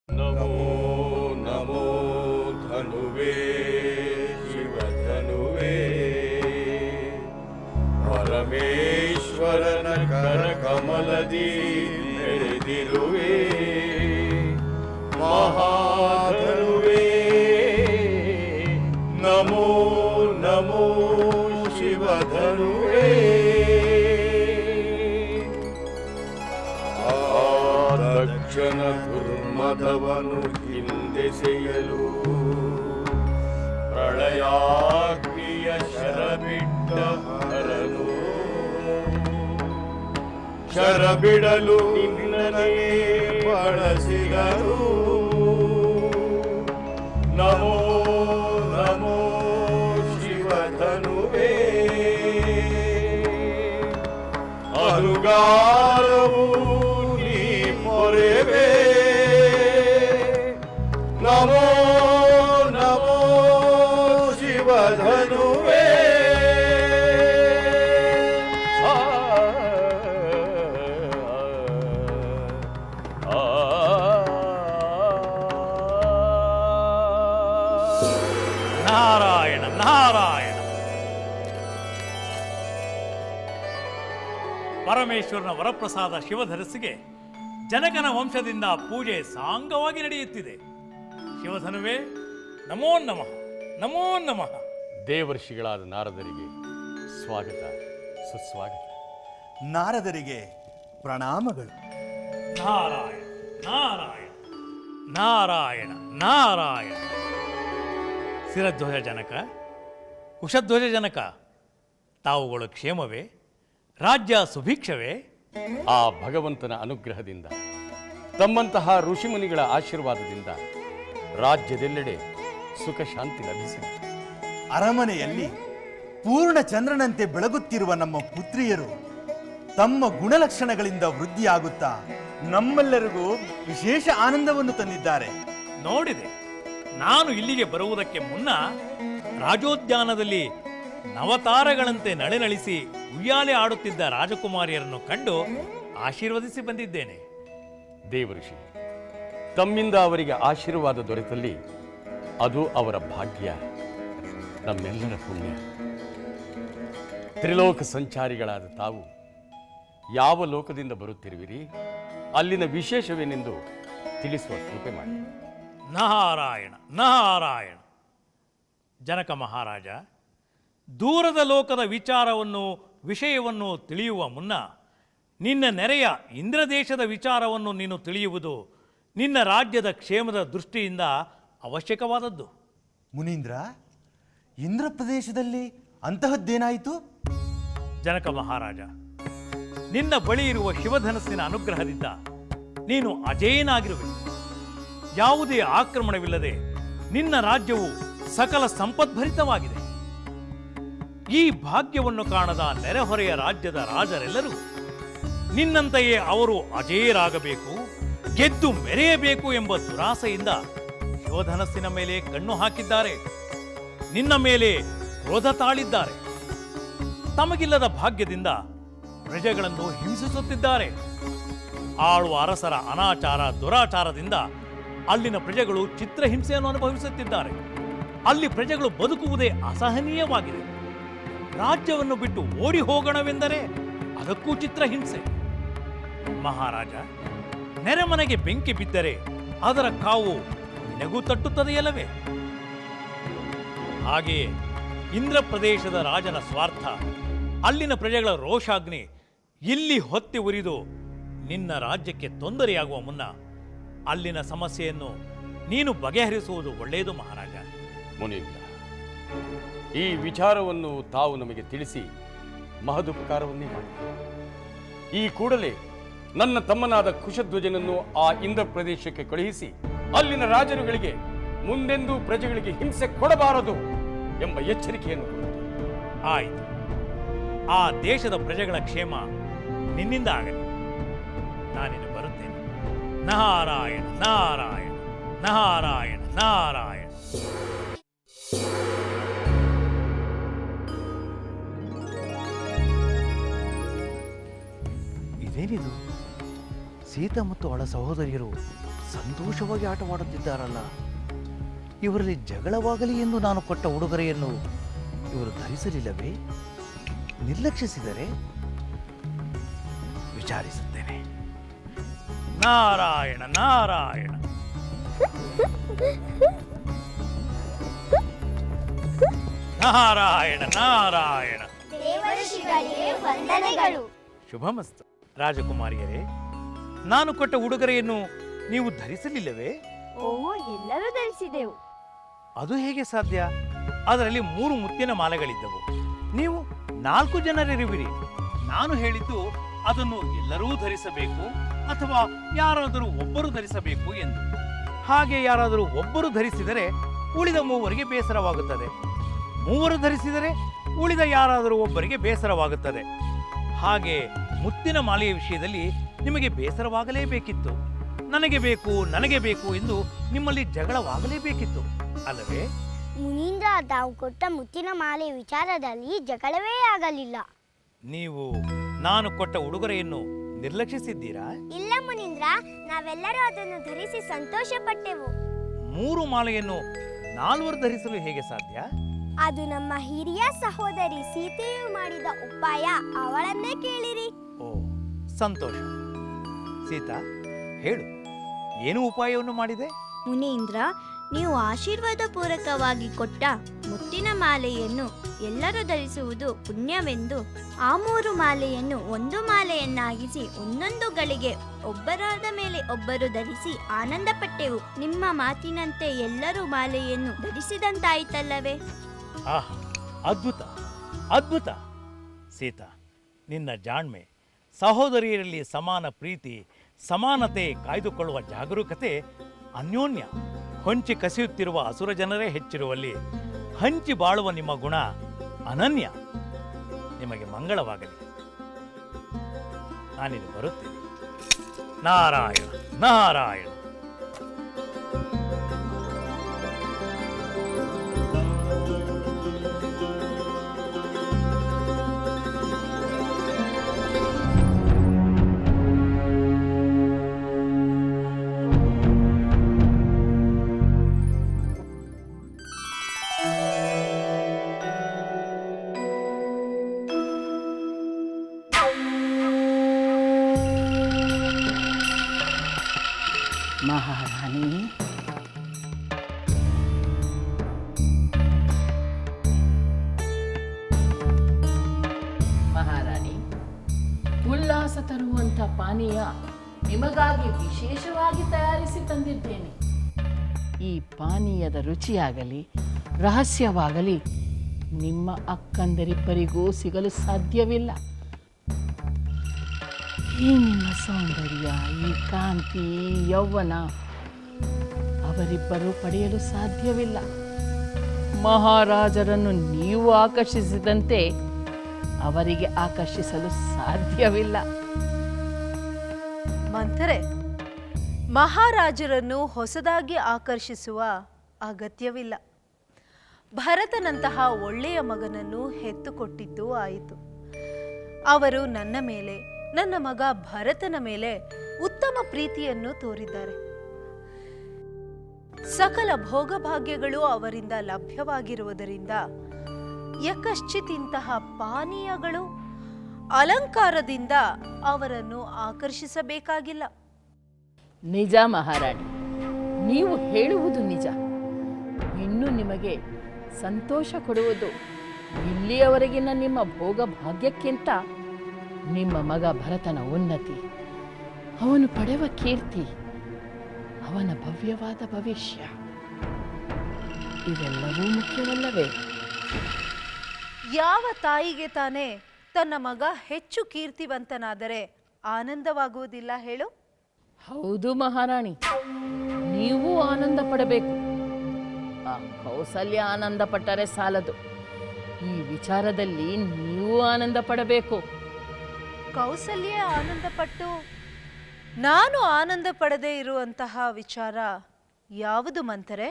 ನಮೋ ನಮೋ ಧನುವೇ ಶಿವಧನುವೇ ಪರಮೇಶ್ವರನ ಕರ ಕಮಲದಿ ಮೆರೆದಿರುವೆ ಮಹಾಧನುವೇ ನಮೋ ನಮೋ ಶಿವಧನುವೇ ದಕ್ಷಿಣ ದುರ್ಮದವನು ಹಿಂದೆಸೆಯಲು ಪ್ರಳಯಾಗ್ನಿಯ ಶರಬಿಟ್ಟ ಹರನು ಶರಬಿಡಲು ನಿನ್ನನೇ ಬಳಸಿದರು ನಮೋ ನಮೋ ಶಿವಧನುವೇ ಅನುಗಾರವು रे नमो नमो शिवधनुवे ನಾರಾಯಣ ನಾರಾಯಣ. ಪರಮೇಶ್ವರನ ವರಪ್ರಸಾದ ಶಿವಧನಸ್ಸಿಗೆ ಜನಕನ ವಂಶದಿಂದ ಪೂಜೆ ಸಾಂಗವಾಗಿ ನಡೆಯುತ್ತಿದೆ. ಶಿವಧನುವೇ ನಮೋ ನಮಃ ನಮೋ ನಮಃ. ದೇವರ್ಷಿಗಳಾದ ನಾರದರಿಗೆ ಸ್ವಾಗತ ಸುಸ್ವಾಗತ. ನಾರದರಿಗೆ ಪ್ರಣಾಮಗಳು. ನಾರಾಯಣ ನಾರಾಯಣ ನಾರಾಯಣ ನಾರಾಯಣ. ಶಿರಧ್ವಜ ಜನಕ, ಕುಶಧ್ವಜ ಜನಕ, ತಾವುಗಳು ಕ್ಷೇಮವೇ? ರಾಜ್ಯ ಸುಭಿಕ್ಷವೇ? ಆ ಭಗವಂತನ ಅನುಗ್ರಹದಿಂದ, ತಮ್ಮಂತಹ ಋಷಿಮುನಿಗಳ ಆಶೀರ್ವಾದದಿಂದ ರಾಜ್ಯದೆಲ್ಲೆಡೆ ಸುಖ ಶಾಂತಿ ಲಭಿಸಿದೆ. ಅರಮನೆಯಲ್ಲಿ ಪೂರ್ಣ ಚಂದ್ರನಂತೆ ಬೆಳಗುತ್ತಿರುವ ನಮ್ಮ ಪುತ್ರಿಯರು ತಮ್ಮ ಗುಣಲಕ್ಷಣಗಳಿಂದ ವೃದ್ಧಿಯಾಗುತ್ತಾ ನಮ್ಮೆಲ್ಲರಿಗೂ ವಿಶೇಷ ಆನಂದವನ್ನು ತಂದಿದ್ದಾರೆ. ನೋಡಿದೆ, ನಾನು ಇಲ್ಲಿಗೆ ಬರುವುದಕ್ಕೆ ಮುನ್ನ ರಾಜೋದ್ಯಾನದಲ್ಲಿ ನವತಾರಗಳಂತೆ ನಳೆನಳಿಸಿ ಉಯ್ಯಾಲೆ ಆಡುತ್ತಿದ್ದ ರಾಜಕುಮಾರಿಯರನ್ನು ಕಂಡು ಆಶೀರ್ವದಿಸಿ ಬಂದಿದ್ದೇನೆ. ದೇವಋಷಿ, ತಮ್ಮಿಂದ ಅವರಿಗೆ ಆಶೀರ್ವಾದ ದೊರೆತಲ್ಲಿ ಅದು ಅವರ ಭಾಗ್ಯ, ನಮ್ಮೆಲ್ಲರ ಪುಣ್ಯ. ತ್ರಿಲೋಕ ಸಂಚಾರಿಗಳಾದ ತಾವು ಯಾವ ಲೋಕದಿಂದ ಬರುತ್ತಿರುವಿರಿ, ಅಲ್ಲಿನ ವಿಶೇಷವೇನೆಂದು ತಿಳಿಸುವ ಕೃಪೆ ಮಾಡಿ. ನಾರಾಯಣ ನಾರಾಯಣ. ಜನಕ ಮಹಾರಾಜ, ದೂರದ ಲೋಕದ ವಿಷಯವನ್ನು ತಿಳಿಯುವ ಮುನ್ನ ನಿನ್ನ ನೆರೆಯ ಇಂದ್ರದೇಶದ ವಿಚಾರವನ್ನು ನೀನು ತಿಳಿಯುವುದು ನಿನ್ನ ರಾಜ್ಯದ ಕ್ಷೇಮದ ದೃಷ್ಟಿಯಿಂದ ಅವಶ್ಯಕವಾದದ್ದು. ಮುನೀಂದ್ರ, ಇಂದ್ರ ಪ್ರದೇಶದಲ್ಲಿ ಅಂತಹದ್ದೇನಾಯಿತು? ಜನಕ ಮಹಾರಾಜ, ನಿನ್ನ ಬಳಿ ಇರುವ ಶಿವಧನಸ್ಸಿನ ಅನುಗ್ರಹದಿಂದ ನೀನು ಅಜೇಯನಾಗಿರುವೆ. ಯಾವುದೇ ಆಕ್ರಮಣವಿಲ್ಲದೆ ನಿನ್ನ ರಾಜ್ಯವು ಸಕಲ ಸಂಪದ್ಭರಿತವಾಗಿದೆ. ಈ ಭಾಗ್ಯವನ್ನು ಕಾಣದ ನೆರೆಹೊರೆಯ ರಾಜ್ಯದ ರಾಜರೆಲ್ಲರೂ ನಿನ್ನಂತೆಯೇ ಅವರು ಅಜೇಯರಾಗಬೇಕು, ಗೆದ್ದು ಮೆರೆಯಬೇಕು ಎಂಬ ದುರಾಸೆಯಿಂದ ಶಿವಧನಸ್ಸಿನ ಮೇಲೆ ಕಣ್ಣು ಹಾಕಿದ್ದಾರೆ. ನಿನ್ನ ಮೇಲೆ ಕ್ರೋಧ ತಾಳಿದ್ದಾರೆ. ತಮಗಿಲ್ಲದ ಭಾಗ್ಯದಿಂದ ಪ್ರಜೆಗಳನ್ನು ಹಿಂಸಿಸುತ್ತಿದ್ದಾರೆ. ಆಳುವ ಅರಸರ ಅನಾಚಾರ ದುರಾಚಾರದಿಂದ ಅಲ್ಲಿನ ಪ್ರಜೆಗಳು ಚಿತ್ರಹಿಂಸೆಯನ್ನು ಅನುಭವಿಸುತ್ತಿದ್ದಾರೆ. ಅಲ್ಲಿ ಪ್ರಜೆಗಳು ಬದುಕುವುದೇ ಅಸಹನೀಯವಾಗಿದೆ. ರಾಜ್ಯವನ್ನು ಬಿಟ್ಟು ಓಡಿ ಹೋಗೋಣವೆಂದರೆ ಅದಕ್ಕೂ ಚಿತ್ರಹಿಂಸೆ. ಮಹಾರಾಜ, ನೆರೆಮನೆಗೆ ಬೆಂಕಿ ಬಿದ್ದರೆ ಅದರ ಕಾವು ನಿನಗೂ ತಟ್ಟುತ್ತದೆಯಲ್ಲವೇ? ಹಾಗೆಯೇ ಇಂದ್ರ ಪ್ರದೇಶದ ರಾಜನ ಸ್ವಾರ್ಥ, ಅಲ್ಲಿನ ಪ್ರಜೆಗಳ ರೋಷಾಗ್ನಿ ಇಲ್ಲಿ ಹೊತ್ತಿ ಉರಿದು ನಿನ್ನ ರಾಜ್ಯಕ್ಕೆ ತೊಂದರೆಯಾಗುವ ಮುನ್ನ ಅಲ್ಲಿನ ಸಮಸ್ಯೆಯನ್ನು ನೀನು ಬಗೆಹರಿಸುವುದು ಒಳ್ಳೆಯದು ಮಹಾರಾಜ. ಮುನೀಂದ್ರ, ಈ ವಿಚಾರವನ್ನು ತಾವು ನಮಗೆ ತಿಳಿಸಿ ಮಹದುಪಕಾರವನ್ನೇ ಮಾಡಿ. ಈ ಕೂಡಲೇ ನನ್ನ ತಮ್ಮನಾದ ಕುಶಧ್ವಜನನ್ನು ಆ ಇಂದ್ರ ಪ್ರದೇಶಕ್ಕೆ ಕಳುಹಿಸಿ ಅಲ್ಲಿನ ರಾಜರುಗಳಿಗೆ ಮುಂದೆಂದೂ ಪ್ರಜೆಗಳಿಗೆ ಹಿಂಸೆ ಕೊಡಬಾರದು ಎಂಬ ಎಚ್ಚರಿಕೆಯನ್ನು ಕೊಡುತ್ತೆ. ಆಯಿತು, ಆ ದೇಶದ ಪ್ರಜೆಗಳ ಕ್ಷೇಮ ನಿನ್ನಿಂದ ಆಗಲಿ. ನಾನಿನ್ನು ಬರುತ್ತೇನೆ. ನಾರಾಯಣ ನಾರಾಯಣ ನಾರಾಯಣ ನಾರಾಯಣ. ಇದೇನಿದು? ಸೀತಾ ಮತ್ತು ಅವಳ ಸಹೋದರಿಯರು ಸಂತೋಷವಾಗಿ ಆಟವಾಡುತ್ತಿದ್ದಾರಲ್ಲ, ಇವರಲ್ಲಿ ಜಗಳವಾಗಲಿ ಎಂದು ನಾನು ಕೊಟ್ಟ ಉಡುಗೊರೆಯನ್ನು ಇವರು ಧರಿಸಲಿಲ್ಲವೇ? ನಿರ್ಲಕ್ಷಿಸಿದರೆ ವಿಚಾರಿಸುತ್ತೇನೆ. ನಾರಾಯಣ ನಾರಾಯಣ. ನಾರಾಯಣ ನಾರಾಯಣ. ದೇವಋಷಿಗಳಿಗೆ ವಂದನೆಗಳು. ಶುಭಮಸ್ತು. ರಾಜಕುಮಾರಿಯರೇ, ನಾನು ಕೊಟ್ಟ ಉಡುಗೊರೆಯನ್ನು ನೀವು ಧರಿಸಲಿಲ್ಲವೇ? ಓಹೋ, ಎಲ್ಲರೂ ಧರಿಸಿದೆವು. ಅದು ಹೇಗೆ ಸಾಧ್ಯ? ಅದರಲ್ಲಿ 3 ಮುತ್ತಿನ ಮಾಲೆಗಳಿದ್ದವು. ನೀವು 4 ಜನರಿರುವಿರಿ. ನಾನು ಹೇಳಿದ್ದು ಅದನ್ನು ಎಲ್ಲರೂ ಧರಿಸಬೇಕು ಅಥವಾ ಯಾರಾದರೂ ಒಬ್ಬರು ಧರಿಸಬೇಕು ಎಂದು. ಹಾಗೆ ಯಾರಾದರೂ ಒಬ್ಬರು ಧರಿಸಿದರೆ ಉಳಿದ 3ವರಿಗೆ ಬೇಸರವಾಗುತ್ತದೆ. 3 ಧರಿಸಿದರೆ ಉಳಿದ ಯಾರಾದರೂ ಒಬ್ಬರಿಗೆ ಬೇಸರವಾಗುತ್ತದೆ. ಹಾಗೆ ಮುತ್ತಿನ ಮಾಲೆಯ ವಿಷಯದಲ್ಲಿ ನಿಮಗೆ ಬೇಸರವಾಗಲೇಬೇಕಿತ್ತು. ನನಗೆ ಬೇಕು ನನಗೆ ಬೇಕು ಎಂದು ನಿಮ್ಮಲ್ಲಿ ಜಗಳವಾಗಲೇಬೇಕಿತ್ತು ಅಲ್ಲವೇ? ಮುನೀಂದ್ರ, ತಾವು ಕೊಟ್ಟ ಮುತ್ತಿನ ಮಾಲೆ ವಿಚಾರದಲ್ಲಿ ಜಗಳವೇ ಆಗಲಿಲ್ಲ. ನೀವು ನಾನು ಕೊಟ್ಟ ಉಡುಗೊರೆಯನ್ನು ನಿರ್ಲಕ್ಷಿಸಿದ್ದೀರಾ? ಇಲ್ಲ ಮುನೀಂದ್ರ, ನಾವೆಲ್ಲರೂ ಅದನ್ನು ಧರಿಸಿ ಸಂತೋಷ ಪಟ್ಟೆವು. 3 ಮಾಲೆಯನ್ನು 4 ಧರಿಸಲು ಹೇಗೆ ಸಾಧ್ಯ? ಅದು ನಮ್ಮ ಹಿರಿಯ ಸಹೋದರಿ ಸೀತೆಯು ಮಾಡಿದ ಉಪಾಯ. ಅವಳನ್ನೇ ಕೇಳಿರಿ. ಓ, ಸಂತೋಷ. ಸೀತಾ, ಹೇಳು, ಏನು ಉಪಾಯವನ್ನು ಮಾಡಿದೆ? ಮುನೀಂದ್ರ, ನೀವು ಆಶೀರ್ವಾದ ಪೂರ್ವಕವಾಗಿ ಕೊಟ್ಟ ಮುತ್ತಿನ ಮಾಲೆಯನ್ನು ಎಲ್ಲರೂ ಧರಿಸುವುದು ಪುಣ್ಯವೆಂದು ಆ 3 ಮಾಲೆಯನ್ನು 1 ಮಾಲೆಯನ್ನಾಗಿಸಿ ಒಂದೊಂದು ಗಳಿಗೆ ಒಬ್ಬರಾದ ಮೇಲೆ ಒಬ್ಬರು ಧರಿಸಿ ಆನಂದ ಪಟ್ಟೆವು. ನಿಮ್ಮ ಮಾತಿನಂತೆ ಎಲ್ಲರೂ ಮಾಲೆಯನ್ನು ಧರಿಸಿದಂತಾಯಿತಲ್ಲವೇ? ಆಹ್, ಅದ್ಭುತ ಅದ್ಭುತ. ಸೀತಾ, ನಿನ್ನ ಜಾಣ್ಮೆ, ಸಹೋದರಿಯರಲ್ಲಿ ಸಮಾನ ಪ್ರೀತಿ, ಸಮಾನತೆ ಕಾಯ್ದುಕೊಳ್ಳುವ ಜಾಗರೂಕತೆ, ಅನ್ಯೋನ್ಯ ಹೊಂಚಿ ಕಸಿಯುತ್ತಿರುವ ಅಸುರ ಜನರೇ ಹೆಚ್ಚಿರುವಲ್ಲಿ ಹಂಚಿ ಬಾಳುವ ನಿಮ್ಮ ಗುಣ ಅನನ್ಯ. ನಿಮಗೆ ಮಂಗಳವಾಗಲಿ. ನಾನಿನ್ನು ಬರುತ್ತೇನೆ. ನಾರಾಯಣ ನಾರಾಯಣ. ಮಹಾರಾಣಿ, ಮಹಾರಾಣಿ, ಉಲ್ಲಾಸ ತರುವಂಥ ಪಾನೀಯ ನಿಮಗಾಗಿ ವಿಶೇಷವಾಗಿ ತಯಾರಿಸಿ ತಂದಿದ್ದೇನೆ. ಈ ಪಾನೀಯದ ರುಚಿಯಾಗಲಿ ರಹಸ್ಯವಾಗಲಿ ನಿಮ್ಮ ಅಕ್ಕಂದರಿಬ್ಬರಿಗೂ ಸಿಗಲು ಸಾಧ್ಯವಿಲ್ಲ. ಈ ನಿಮ್ಮ ಸೌಂದರ್ಯ, ಈ ಕಾಂತಿ, ಈ ಯೌವನ ಅವರಿಬ್ಬರೂ ಪಡೆಯಲು ಸಾಧ್ಯವಿಲ್ಲ. ಮಹಾರಾಜರನ್ನು ನೀವು ಆಕರ್ಷಿಸಿದಂತೆ ಅವರಿಗೆ ಆಕರ್ಷಿಸಲು ಸಾಧ್ಯವಿಲ್ಲ. ಮಂಥರೆ, ಮಹಾರಾಜರನ್ನು ಹೊಸದಾಗಿ ಆಕರ್ಷಿಸುವ ಅಗತ್ಯವಿಲ್ಲ. ಭರತನಂತಹ ಒಳ್ಳೆಯ ಮಗನನ್ನು ಹೆತ್ತುಕೊಟ್ಟಿದ್ದು ಆಯಿತು. ಅವರು ನನ್ನ ಮೇಲೆ, ನನ್ನ ಮಗ ಭರತನ ಮೇಲೆ ಉತ್ತಮ ಪ್ರೀತಿಯನ್ನು ತೋರಿದ್ದಾರೆ. ಸಕಲ ಭೋಗಭಾಗ್ಯಗಳು ಅವರಿಂದ ಲಭ್ಯವಾಗಿರುವುದರಿಂದ ಯಕಶ್ಚಿತ್ ಇಂತಹ ಪಾನೀಯಗಳು, ಅಲಂಕಾರದಿಂದ ಅವರನ್ನು ಆಕರ್ಷಿಸಬೇಕಾಗಿಲ್ಲ. ನಿಜ ಮಹಾರಾಣಿ, ನೀವು ಹೇಳುವುದು ನಿಜ. ಇನ್ನು ನಿಮಗೆ ಸಂತೋಷ ಕೊಡುವುದು ಇಲ್ಲಿಯವರೆಗಿನ ನಿಮ್ಮ ಭೋಗ ಭಾಗ್ಯಕ್ಕಿಂತ ನಿಮ್ಮ ಮಗ ಭರತನ ಉನ್ನತಿ, ಅವನು ಪಡೆಯುವ ಕೀರ್ತಿ, ಅವನ ಭವ್ಯವಾದ ಭವಿಷ್ಯ, ಇವೆಲ್ಲವೂ ಮುಖ್ಯವಲ್ಲವೇ? ಯಾವ ತಾಯಿಗೆ ತಾನೇ ತನ್ನ ಮಗ ಹೆಚ್ಚು ಕೀರ್ತಿವಂತನಾದರೆ ಆನಂದವಾಗುವುದಿಲ್ಲ ಹೇಳು? ಹೌದು ಮಹಾರಾಣಿ, ನೀವು ಆನಂದ ಪಡಬೇಕು. ಆ ಕೌಸಲ್ಯ ಆನಂದ ಪಟ್ಟರೆ ಸಾಲದು, ಈ ವಿಚಾರದಲ್ಲಿ ನೀವು ಆನಂದ ಪಡಬೇಕು. ಕೌಸಲ್ಯ ಆನಂದಪಟ್ಟು ನಾನು ಆನಂದ ಪಡದೇ ಇರುವಂತಹ ವಿಚಾರ ಯಾವುದು ಮಂಥರೆ?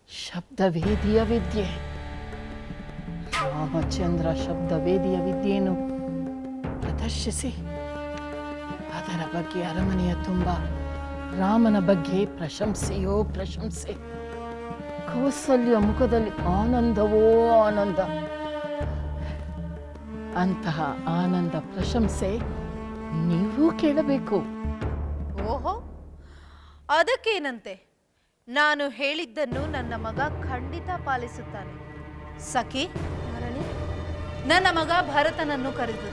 ಶಬ್ದವೇದಿಯ ವಿದ್ಯೆ. ರಾಮಚಂದ್ರ ಶಬ್ದವೇದಿಯ ವಿದ್ಯೆಯನ್ನು ಪ್ರದರ್ಶಿಸಿ ಅದರ ಬಗ್ಗೆ ಅರಮನೆಯ ತುಂಬ ರಾಮನ ಬಗ್ಗೆ ಪ್ರಶಂಸೆಯೋ ಪ್ರಶಂಸೆ. ಕೌಸಲ್ಯ ಮುಖದಲ್ಲಿ ಆನಂದವೋ ಆನಂದ. ಅಂತಹ ಆನಂದ ಪ್ರಶಂಸೆ ನೀವು ಕೇಳಬೇಕು. ಓಹೋ, ಅದಕ್ಕೇನಂತೆ? ನಾನು ಹೇಳಿದ್ದನ್ನು ನನ್ನ ಮಗ ಖಂಡಿತ ಪಾಲಿಸುತ್ತಾನೆ. ಸಖಿ, ನನ್ನ ಮಗ ಭರತನನ್ನು ಕರೆದು.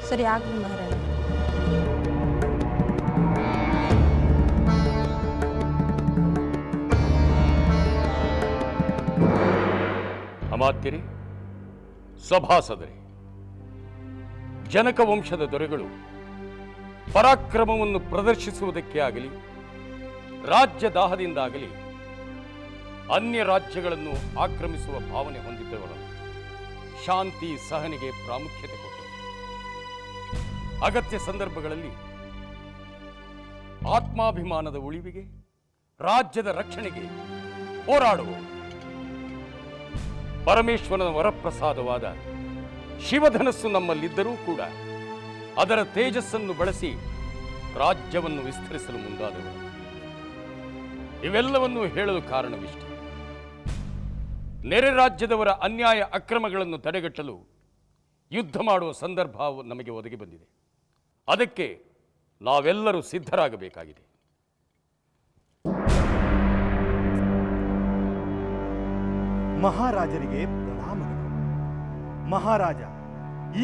ಸರಿ ಆಗಲಿ ಮಹಾರಾಣಿ. ಅಮಾತ್ಯರೇ, ಸಭಾಸದರೇ, ಜನಕ ವಂಶದ ದೊರೆಗಳು ಪರಾಕ್ರಮವನ್ನು ಪ್ರದರ್ಶಿಸುವುದಕ್ಕೆ ಆಗಲಿ, ರಾಜ್ಯ ದಾಹದಿಂದಾಗಲಿ ಅನ್ಯ ರಾಜ್ಯಗಳನ್ನು ಆಕ್ರಮಿಸುವ ಭಾವನೆ ಹೊಂದಿದ್ದವರು ಶಾಂತಿ ಸಹನೆಗೆ ಪ್ರಾಮುಖ್ಯತೆ ಕೊಟ್ಟರು. ಅಗತ್ಯ ಸಂದರ್ಭಗಳಲ್ಲಿ ಆತ್ಮಾಭಿಮಾನದ ಉಳಿವಿಗೆ, ರಾಜ್ಯದ ರಕ್ಷಣೆಗೆ ಹೋರಾಡುವ ಪರಮೇಶ್ವರನ ವರಪ್ರಸಾದವಾದ ಶಿವಧನಸ್ಸು ನಮ್ಮಲ್ಲಿದ್ದರೂ ಕೂಡ ಅದರ ತೇಜಸ್ಸನ್ನು ಬಳಸಿ ರಾಜ್ಯವನ್ನು ವಿಸ್ತರಿಸಲು ಮುಂದಾದವರು. ಇವೆಲ್ಲವನ್ನೂ ಹೇಳಲು ಕಾರಣವಿಷ್ಟೆ. ನೆರೆ ರಾಜ್ಯದವರ ಅನ್ಯಾಯ ಅಕ್ರಮಗಳನ್ನು ತಡೆಗಟ್ಟಲು ಯುದ್ಧ ಮಾಡುವ ಸಂದರ್ಭ ನಮಗೆ ಒದಗಿ ಬಂದಿದೆ. ಅದಕ್ಕೆ ನಾವೆಲ್ಲರೂ ಸಿದ್ಧರಾಗಬೇಕಾಗಿದೆ. ಮಹಾರಾಜರಿಗೆ ಪ್ರಣಾಮಗಳು. ಮಹಾರಾಜ,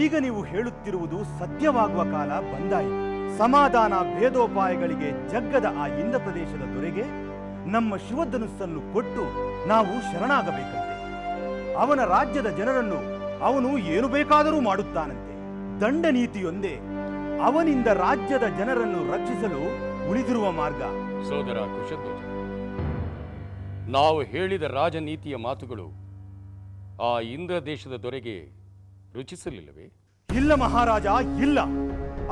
ಈಗ ನೀವು ಹೇಳುತ್ತಿರುವುದು ಸತ್ಯವಾಗುವ ಕಾಲ ಬಂದಾಯಿತು. ಸಮಾಧಾನ ಭೇದೋಪಾಯಗಳಿಗೆ ಜಗ್ಗದ ಆ ಇಂದ್ರ ಪ್ರದೇಶದ ದೊರೆಗೆ ನಮ್ಮ ಶಿವಧನುಸ್ಸನ್ನು ಕೊಟ್ಟು ನಾವು ಶರಣಾಗಬೇಕಂತೆ. ಅವನ ರಾಜ್ಯದ ಜನರನ್ನು ಅವನು ಏನು ಬೇಕಾದರೂ ಮಾಡುತ್ತಾನಂತೆ. ದಂಡ ನೀತಿಯೊಂದೇ ಅವನಿಂದ ರಾಜ್ಯದ ಜನರನ್ನು ರಕ್ಷಿಸಲು ಉಳಿದಿರುವ ಮಾರ್ಗ. ಸೋದರ ಕುಶಧ್ವಜ, ನಾವು ಹೇಳಿದ ರಾಜನೀತಿಯ ಮಾತುಗಳು ಆ ಇಂದ್ರ ದೇಶದ ದೊರೆಗೆ ರುಚಿಸಲಿಲ್ಲವೇ? ಇಲ್ಲ ಮಹಾರಾಜ, ಇಲ್ಲ.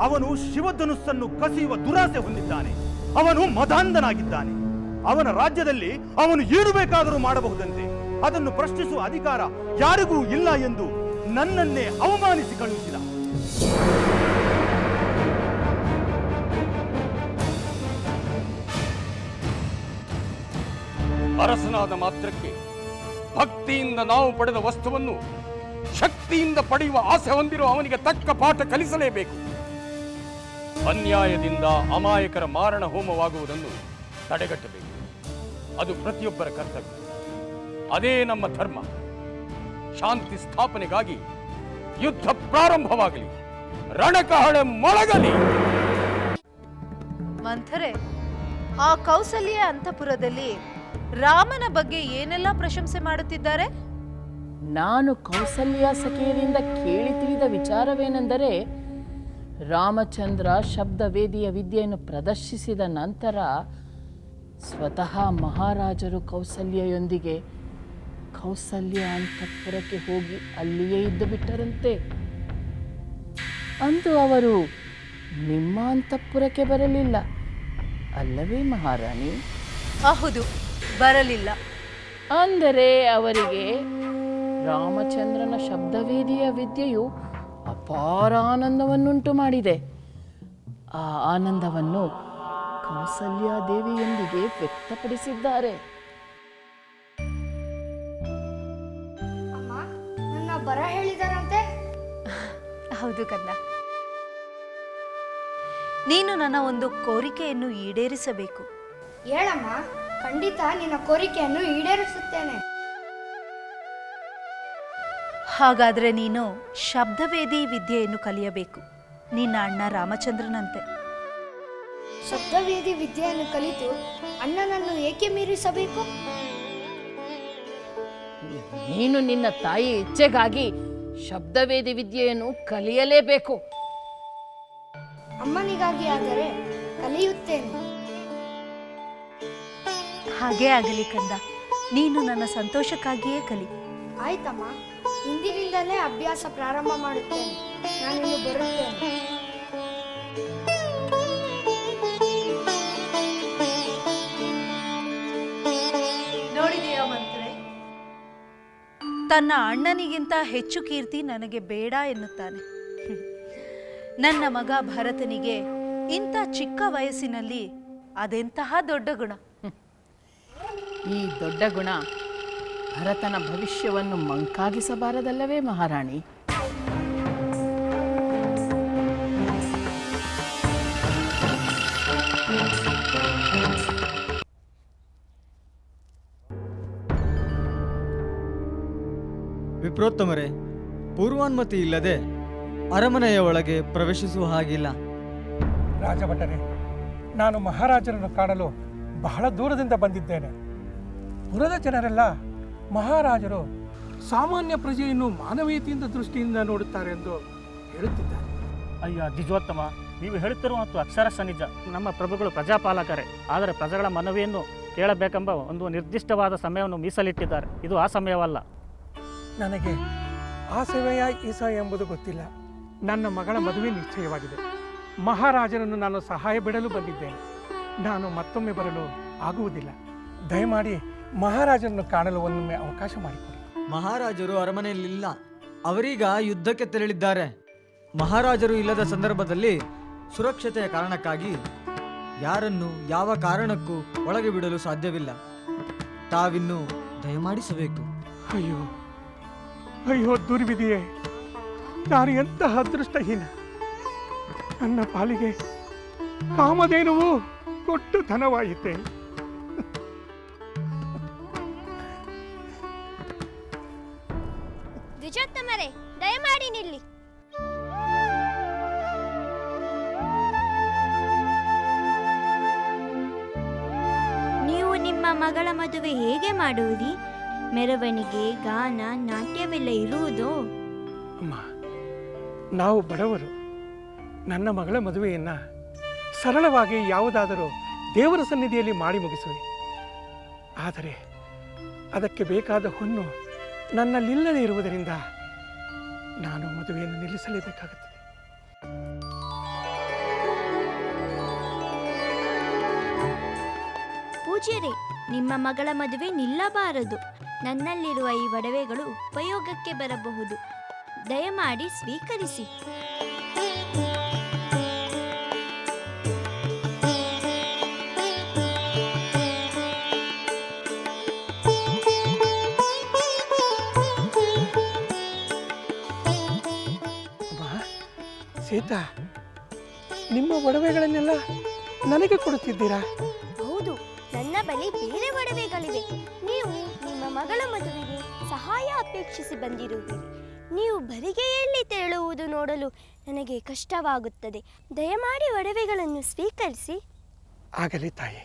ಅವನು ಶಿವಧನುಸ್ಸನ್ನು ಕಸಿಯುವ ದುರಾಸೆ ಹೊಂದಿದ್ದಾನೆ. ಅವನು ಮದಾಂಧನಾಗಿದ್ದಾನೆ. ಅವನ ರಾಜ್ಯದಲ್ಲಿ ಅವನು ಏನು ಬೇಕಾದರೂ ಮಾಡಬಹುದಂತೆ. ಅದನ್ನು ಪ್ರಶ್ನಿಸುವ ಅಧಿಕಾರ ಯಾರಿಗೂ ಇಲ್ಲ ಎಂದು ನನ್ನನ್ನೇ ಅವಮಾನಿಸಿ ಕಳುಹಿಸಿದ. ಅರಸನಾದ ಮಾತ್ರಕ್ಕೆ ಭಕ್ತಿಯಿಂದ ನಾವು ಪಡೆದ ವಸ್ತುವನ್ನು ಶಕ್ತಿಯಿಂದ ಪಡೆಯುವ ಆಸೆ ಹೊಂದಿರುವ ಅವನಿಗೆ ತಕ್ಕ ಪಾಠ ಕಲಿಸಲೇಬೇಕು. ಅನ್ಯಾಯದಿಂದ ಅಮಾಯಕರ ಮಾರಣ ಹೋಮವಾಗುವುದನ್ನು ತಡೆಗಟ್ಟಬೇಕು. ಅದು ಪ್ರತಿಯೊಬ್ಬರ ಕರ್ತವ್ಯ. ಅದೇ ನಮ್ಮ ಧರ್ಮ. ಶಾಂತಿ ಸ್ಥಾಪನೆಗಾಗಿ ಯುದ್ಧ ಪ್ರಾರಂಭವಾಗಲಿ, ರಣಕಹಳೆ ಮೊಳಗಲಿ. ಮಂಥರೆ, ಆ ಕೌಸಲ್ಯ ಅಂತಃಪುರದಲ್ಲಿ ರಾಮನ ಬಗ್ಗೆ ಏನೆಲ್ಲ ಪ್ರಶಂಸೆ ಮಾಡುತ್ತಿದ್ದಾರೆ? ನಾನು ಕೌಸಲ್ಯ ಸಖಿಯರಿಂದ ಕೇಳಿ ತಿಳಿದ ವಿಚಾರವೇನೆಂದರೆ, ರಾಮಚಂದ್ರ ಶಬ್ದವೇದಿಯ ವಿದ್ಯೆಯನ್ನು ಪ್ರದರ್ಶಿಸಿದ ನಂತರ ಸ್ವತಃ ಮಹಾರಾಜರು ಕೌಸಲ್ಯೆಯೊಂದಿಗೆ ಕೌಸಲ್ಯ ಅಂತಃಪುರಕ್ಕೆ ಹೋಗಿ ಅಲ್ಲಿಯೇ ಇದ್ದು ಬಿಟ್ಟರಂತೆ. ಅಂದು ಅವರು ನಿಮ್ಮ ಅಂತಃಪುರಕ್ಕೆ ಬರಲಿಲ್ಲ ಅಲ್ಲವೇ ಮಹಾರಾಣಿ? ಹೌದು, ಬರಲಿಲ್ಲ. ಅಂದರೆ ಅವರಿಗೆ ರಾಮಚಂದ್ರನ ಶಬ್ದವೇದಿಯ ವಿದ್ಯೆಯು ಅಪಾರ ಆನಂದವನ್ನುಂಟು ಮಾಡಿದೆ. ಆ ಆನಂದವನ್ನು ಕೌಸಲ್ಯ ದೇವಿಯೊಂದಿಗೆ ವ್ಯಕ್ತಪಡಿಸಿದ್ದಾರೆ. ಅಮ್ಮ, ನನ್ನ ಬರ ಹೇಳಿದಾರಂತೆ? ಹೌದು ಕಂದ. ನೀನು ನನ್ನ ಒಂದು ಕೋರಿಕೆಯನ್ನು ಈಡೇರಿಸಬೇಕು. ಹೇಳಮ್ಮ, ಖಂಡಿತ ನಿನ್ನ ಕೋರಿಕೆಯನ್ನು ಈಡೇರಿಸುತ್ತೇನೆ. ಹಾಗಾದರೆ ನೀನು ಶಬ್ದವೇದಿ ವಿದ್ಯೆಯನ್ನು ಕಲಿಯಬೇಕು, ನಿನ್ನ ಅಣ್ಣ ರಾಮಚಂದ್ರನಂತೆ. ಶಬ್ದವೇದಿ ವಿದ್ಯೆಯನ್ನು ಕಲಿತು ಅಣ್ಣನನ್ನು ಏಕೆ ಮೀರಿಸಬೇಕು? ನೀನು ನಿನ್ನ ತಾಯಿ ಇಚ್ಛೆಗಾಗಿ ಶಬ್ದವೇದಿ ವಿದ್ಯೆಯನ್ನು ಕಲಿಯಲೇಬೇಕು. ಅಮ್ಮನಿಗಾಗಿ ಆದರೆ ಕಲಿಯುತ್ತೇನೆ. ಹಾಗೇ ಆಗಲಿ ಕಂದ, ನೀನು ನನ್ನ ಸಂತೋಷಕ್ಕಾಗಿಯೇ ಕಲಿ. ಆಯ್ತಮ್ಮ, ಇಂದಿನಿಂದಲೇ ಅಭ್ಯಾಸ ಪ್ರಾರಂಭ ಮಾಡುತ್ತೇನೆ. ನಾನಿನ್ನು ಬರುತ್ತೇನೆ. ನೋಡಿದೆಯಾ ಮಂತ್ರೆ, ತನ್ನ ಅಣ್ಣನಿಗಿಂತ ಹೆಚ್ಚು ಕೀರ್ತಿ ನನಗೆ ಬೇಡ ಎನ್ನುತ್ತಾನೆ. ನನ್ನ ಮಗ ಭರತನಿಗೆ ಇಂಥ ಚಿಕ್ಕ ವಯಸ್ಸಿನಲ್ಲಿ ಅದೆಂತಹ ದೊಡ್ಡ ಗುಣ! ಈ ದೊಡ್ಡ ಗುಣ ಭರತನ ಭವಿಷ್ಯವನ್ನು ಮಂಕಾಗಿಸಬಾರದಲ್ಲವೇ ಮಹಾರಾಣಿ? ವಿಪ್ರೋತ್ತಮರೇ, ಪೂರ್ವಾನುಮತಿ ಇಲ್ಲದೆ ಅರಮನೆಯ ಒಳಗೆ ಪ್ರವೇಶಿಸುವ ಹಾಗಿಲ್ಲ. ರಾಜಭಟರೇ, ನಾನು ಮಹಾರಾಜರನ್ನು ಕಾಣಲು ಬಹಳ ದೂರದಿಂದ ಬಂದಿದ್ದೇನೆ. ಪುರದ ಜನರೆಲ್ಲ ಮಹಾರಾಜರು ಸಾಮಾನ್ಯ ಪ್ರಜೆಯನ್ನು ಮಾನವೀಯತೆಯಿಂದ ದೃಷ್ಟಿಯಿಂದ ನೋಡುತ್ತಾರೆ ಎಂದು ಹೇಳುತ್ತಿದ್ದಾರೆ. ಅಯ್ಯ ದ್ವಿಜೋತ್ತಮ, ನೀವು ಹೇಳುತ್ತಿರುವಂಥ ಅಕ್ಷರಶಃ ನಿಜ. ನಮ್ಮ ಪ್ರಭುಗಳು ಪ್ರಜಾಪಾಲಕರೇ, ಆದರೆ ಪ್ರಜೆಗಳ ಮನವಿಯನ್ನು ಕೇಳಬೇಕೆಂಬ ಒಂದು ನಿರ್ದಿಷ್ಟವಾದ ಸಮಯವನ್ನು ಮೀಸಲಿಟ್ಟಿದ್ದಾರೆ. ಇದು ಆ ಸಮಯವಲ್ಲ. ನನಗೆ ಆ ಸಮಯ ಈ ಸಮಯ ಎಂಬುದು ಗೊತ್ತಿಲ್ಲ. ನನ್ನ ಮಗಳ ಮದುವೆ ನಿಶ್ಚಯವಾಗಿದೆ. ಮಹಾರಾಜರನ್ನು ನಾನು ಸಹಾಯ ಬಿಡಲು ಬಂದಿದ್ದೇನೆ. ನಾನು ಮತ್ತೊಮ್ಮೆ ಬರಲು ಆಗುವುದಿಲ್ಲ. ದಯಮಾಡಿ ಮಹಾರಾಜರನ್ನು ಕಾಣಲು ಒಮ್ಮೆ ಅವಕಾಶ ಮಾಡಿಕೊಡಿ. ಮಹಾರಾಜರು ಅರಮನೆಯಲ್ಲಿಲ್ಲ, ಅವರೀಗ ಯುದ್ಧಕ್ಕೆ ತೆರಳಿದ್ದಾರೆ. ಮಹಾರಾಜರು ಇಲ್ಲದ ಸಂದರ್ಭದಲ್ಲಿ ಸುರಕ್ಷತೆಯ ಕಾರಣಕ್ಕಾಗಿ ಯಾರನ್ನು ಯಾವ ಕಾರಣಕ್ಕೂ ಒಳಗೆ ಬಿಡಲು ಸಾಧ್ಯವಿಲ್ಲ. ತಾವಿನ್ನು ದಯಮಾಡಿಸಬೇಕು. ಅಯ್ಯೋ ಅಯ್ಯೋ ದುರ್ವಿಧಿಯೇ, ನಾನು ಎಂತಹ ಅದೃಷ್ಟಹೀನ. ನನ್ನ ಪಾಲಿಗೆ ಕಾಮಧೇನುವು ಕೊಟ್ಟು ಧನವಾಯಿತೆ. ದ್ವಿಜೋತ್ತಮರೇ, ದಯಮಾಡಿ ನಿಲ್ಲಿ. ನೀವು ನಿಮ್ಮ ಮಗಳ ಮದುವೆ ಹೇಗೆ ಮಾಡುವಿರಿ? ಮೆರವಣಿಗೆ, ಗಾನ, ನಾಟ್ಯವೆಲ್ಲ ಇರುವುದೋ? ಅಮ್ಮ, ನಾವು ಬಡವರು. ನನ್ನ ಮಗಳ ಮದುವೆಯನ್ನು ಸರಳವಾಗಿ ಯಾವುದಾದರೂ ದೇವರ ಸನ್ನಿಧಿಯಲ್ಲಿ ಮಾಡಿ ಮುಗಿಸುವೆ. ಆದರೆ ಅದಕ್ಕೆ ಬೇಕಾದ ಹೊನ್ನು ನನ್ನಲ್ಲಿಲ್ಲದೆ ಇರುವುದರಿಂದ ನಾನು ಮದುವೆಯನ್ನು ನಿಲ್ಲಿಸಲೇಬೇಕಾಗುತ್ತದೆ. ಪೂಜ್ಯರೇ, ನಿಮ್ಮ ಮಗಳ ಮದುವೆ ನಿಲ್ಲಬಾರದು. ನನ್ನಲ್ಲಿರುವ ಈ ಒಡವೆಗಳು ಉಪಯೋಗಕ್ಕೆ ಬರಬಹುದು. ದಯಮಾಡಿ ಸ್ವೀಕರಿಸಿ. ಸೀತಾ, ನಿಮ್ಮ ಒಡವೆಗಳನ್ನೆಲ್ಲ ನನಗೆ ಕೊಡುತ್ತಿದ್ದೀರಾ? ಹೌದು, ನನ್ನ ಬಳಿ ಬೇರೆ ಒಡವೆಗಳಿವೆ. ನೀವು ನಿಮ್ಮ ಮಗಳ ಮದುವೆಗೆ ಸಹಾಯ ಅಪೇಕ್ಷಿಸಿ ಬಂದಿರುವಿರಿ. ನೀವು ಬರಿಗೆಯಲ್ಲಿ ತೆರಳುವುದು ನೋಡಲು ನನಗೆ ಕಷ್ಟವಾಗುತ್ತದೆ. ದಯಮಾಡಿ ಒಡವೆಗಳನ್ನು ಸ್ವೀಕರಿಸಿ. ಆಗಲಿ ತಾಯಿ.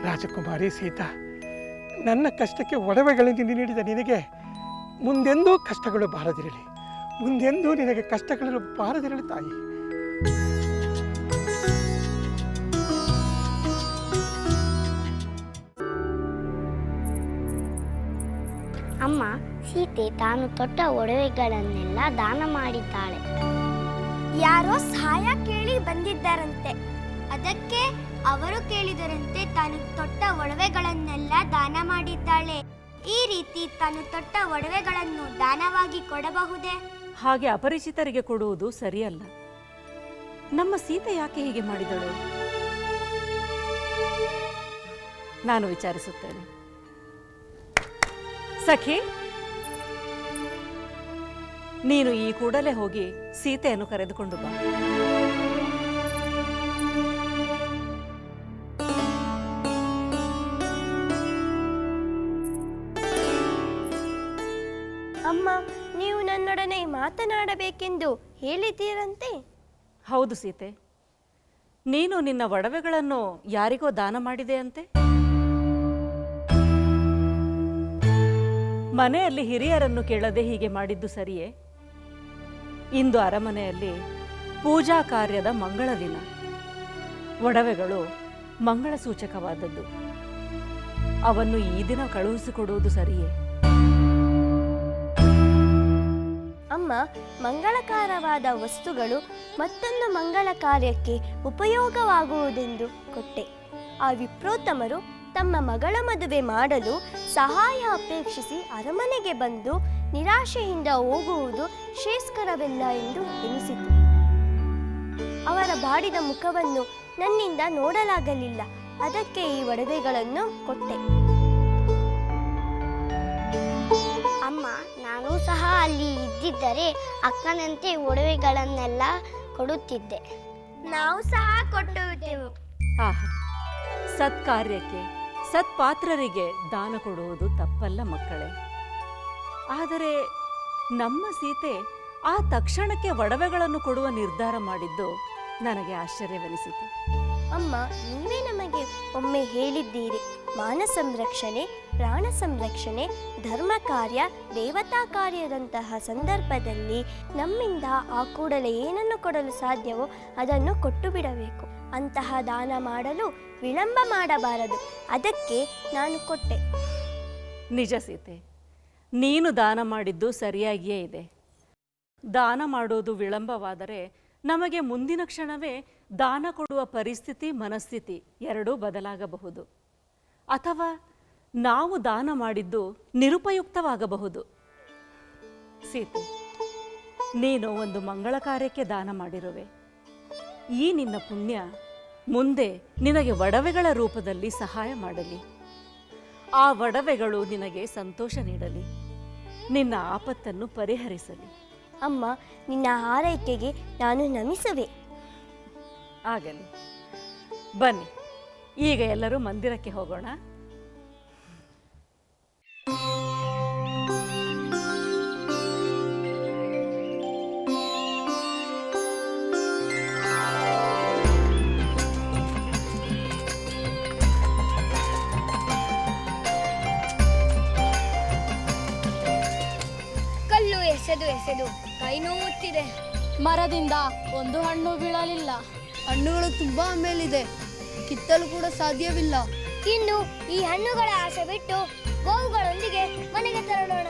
ರಾಜಕುಮಾರಿ ಸೀತಾ, ನನ್ನ ಕಷ್ಟಕ್ಕೆ ಒಡವೆಗಳನ್ನು ನೀಡಿದ ನಿನಗೆ ಮುಂದೆಂದೂ ಕಷ್ಟಗಳು ಬಾರದಿರಲಿ. ಮುಂದೆಂದೂ ನಿನಗೆ ಕಷ್ಟಗಳು ಬಾರದಿರಲಿ ತಾಯಿ. ಅಮ್ಮ, ಸೀತೆ ತಾನು ತೊಟ್ಟ ಒಡವೆಗಳನ್ನೆಲ್ಲ ದಾನ ಮಾಡಿದ್ದಾಳೆ. ಯಾರೋ ಸಹಾಯ ಕೇಳಿ ಬಂದಿದ್ದಾರಂತೆ. ಅದಕ್ಕೆ ಅವರು ಕೇಳಿದರಂತೆ ತಾನು ತೊಟ್ಟ ಒಡವೆಗಳನ್ನೆಲ್ಲ ದಾನ ಮಾಡಿದ್ದಾಳೆ. ಈ ರೀತಿ ತಾನು ತೊಟ್ಟ ಒಡವೆಗಳನ್ನು ದಾನವಾಗಿ ಕೊಡಬಹುದೇ? ಹಾಗೆ ಅಪರಿಚಿತರಿಗೆ ಕೊಡುವುದು ಸರಿಯಲ್ಲ. ನಮ್ಮ ಸೀತೆ ಯಾಕೆ ಹೀಗೆ ಮಾಡಿದಳು? ನಾನು ವಿಚಾರಿಸುತ್ತೇನೆ. ಸಖಿ, ನೀನು ಈ ಕೂಡಲೇ ಹೋಗಿ ಸೀತೆಯನ್ನು ಕರೆದುಕೊಂಡು ಬಾ. ಅಮ್ಮ, ನೀವು ನನ್ನೊಡನೆ ಮಾತನಾಡಬೇಕೆಂದು ಹೇಳಿದ್ದೀರಂತೆ? ಹೌದು ಸೀತೆ, ನೀನು ನಿನ್ನ ಒಡವೆಗಳನ್ನು ಯಾರಿಗೋ ದಾನ ಮಾಡಿದೆ ಅಂತೆ. ಮನೆಯಲ್ಲಿ ಹಿರಿಯರನ್ನು ಕೇಳದೆ ಹೀಗೆ ಮಾಡಿದ್ದು ಸರಿಯೇ? ಇಂದು ಅರಮನೆಯಲ್ಲಿ ಪೂಜಾ ಕಾರ್ಯದ ಮಂಗಳ ದಿನ. ಒಡವೆಗಳು ಮಂಗಳ ಸೂಚಕವಾದದ್ದು. ಅವನ್ನು ಈ ದಿನ ಕಳುಹಿಸಿಕೊಡುವುದು ಸರಿಯೇ? ಅಮ್ಮ, ಮಂಗಳಕರವಾದ ವಸ್ತುಗಳು ಮತ್ತೊಂದು ಮಂಗಳ ಕಾರ್ಯಕ್ಕೆ ಉಪಯೋಗವಾಗುವುದೆಂದು ಕೊಟ್ಟೆ. ಆ ವಿಪ್ರೋತ್ತಮರು ತಮ್ಮ ಮಗಳ ಮದುವೆ ಮಾಡಲು ಸಹಾಯ ಅಪೇಕ್ಷಿಸಿ ಅರಮನೆಗೆ ಬಂದು ನಿರಾಶೆಯಿಂದ ಹೋಗುವುದು ಶ್ರೇಷ್ಠಕರವಲ್ಲ ಎಂದು ಎನಿಸಿತು. ಅವರ ಬಾಡಿದ ಮುಖವನ್ನು ನನ್ನಿಂದ ನೋಡಲಾಗಲಿಲ್ಲ. ಅದಕ್ಕೆ ಈ ಒಡವೆಗಳನ್ನು ಕೊಟ್ಟೆ. ಅಮ್ಮ, ನಾನು ಸಹ ಅಲ್ಲಿ ಇದ್ದಿದ್ದರೆ ಅಕ್ಕನಂತೆ ಒಡವೆಗಳನ್ನೆಲ್ಲ ಕೊಡುತ್ತಿದ್ದೆ. ನಾವು ಸಹ ಕೊಟ್ಟುತ್ತೇವೆ. ಆಹಾ, ಸತ್ಕಾರ್ಯಕ್ಕೆ ಸತ್ಪಾತ್ರರಿಗೆ ದಾನ ಕೊಡುವುದು ತಪ್ಪಲ್ಲ ಮಕ್ಕಳೇ. ಆದರೆ ನಮ್ಮ ಸೀತೆ ಆ ತಕ್ಷಣಕ್ಕೆ ಒಡವೆಗಳನ್ನು ಕೊಡುವ ನಿರ್ಧಾರ ಮಾಡಿದ್ದು ನನಗೆ ಆಶ್ಚರ್ಯವೆನಿಸಿತು. ಅಮ್ಮ, ನೀವೇ ನಮಗೆ ಒಮ್ಮೆ ಹೇಳಿದ್ದೀರಿ, ಮಾನ ಸಂರಕ್ಷಣೆ, ಪ್ರಾಣ ಸಂರಕ್ಷಣೆ, ಧರ್ಮ ಕಾರ್ಯ, ದೇವತಾ ಕಾರ್ಯದಂತಹ ಸಂದರ್ಭದಲ್ಲಿ ನಮ್ಮಿಂದ ಆ ಕೂಡಲೇ ಏನನ್ನು ಕೊಡಲು ಸಾಧ್ಯವೋ ಅದನ್ನು ಕೊಟ್ಟು ಬಿಡಬೇಕು. ಅಂತಹ ದಾನ ಮಾಡಲು ವಿಳಂಬ ಮಾಡಬಾರದು. ಅದಕ್ಕೆ ನಾನು ಕೊಟ್ಟೆ. ನಿಜ ಸೀತೆ, ನೀನು ದಾನ ಮಾಡಿದ್ದು ಸರಿಯಾಗಿಯೇ ಇದೆ. ದಾನ ಮಾಡೋದು ವಿಳಂಬವಾದರೆ ನಮಗೆ ಮುಂದಿನ ಕ್ಷಣವೇ ದಾನ ಕೊಡುವ ಪರಿಸ್ಥಿತಿ, ಮನಸ್ಥಿತಿ ಎರಡೂ ಬದಲಾಗಬಹುದು. ಅಥವಾ ನಾವು ದಾನ ಮಾಡಿದ್ದು ನಿರುಪಯುಕ್ತವಾಗಬಹುದು. ಸೀತೆ, ನೀನು ಒಂದು ಮಂಗಳ ಕಾರ್ಯಕ್ಕೆ ದಾನ ಮಾಡಿರುವೆ. ಈ ನಿನ್ನ ಪುಣ್ಯ ಮುಂದೆ ನಿನಗೆ ಒಡವೆಗಳ ರೂಪದಲ್ಲಿ ಸಹಾಯ ಮಾಡಲಿ. ಆ ಒಡವೆಗಳು ನಿನಗೆ ಸಂತೋಷ ನೀಡಲಿ, ನಿನ್ನ ಆಪತ್ತನ್ನು ಪರಿಹರಿಸಲಿ. ಅಮ್ಮ, ನಿನ್ನ ಹಾರೈಕೆಗೆ ನಾನು ನಮಿಸುವೆ. ಆಗಲಿ, ಬನ್ನಿ ಈಗ ಎಲ್ಲರೂ ಮಂದಿರಕ್ಕೆ ಹೋಗೋಣ. ಕಲ್ಲು ಎಸೆದು ಕೈ ನೋವುತ್ತಿದೆ. ಮರದಿಂದ ಒಂದು ಹಣ್ಣು ಬೀಳಲಿಲ್ಲ. ಹಣ್ಣುಗಳು ತುಂಬಾ ಮೇಲಿದೆ, ಕಿತ್ತಲು ಕೂಡ ಸಾಧ್ಯವಿಲ್ಲ. ಇನ್ನು ಈ ಹಣ್ಣುಗಳ ಆಸೆ ಬಿಟ್ಟು ಗೋವುಗಳೊಂದಿಗೆ ಮನೆಗೆ ತೆರಳೋಣ.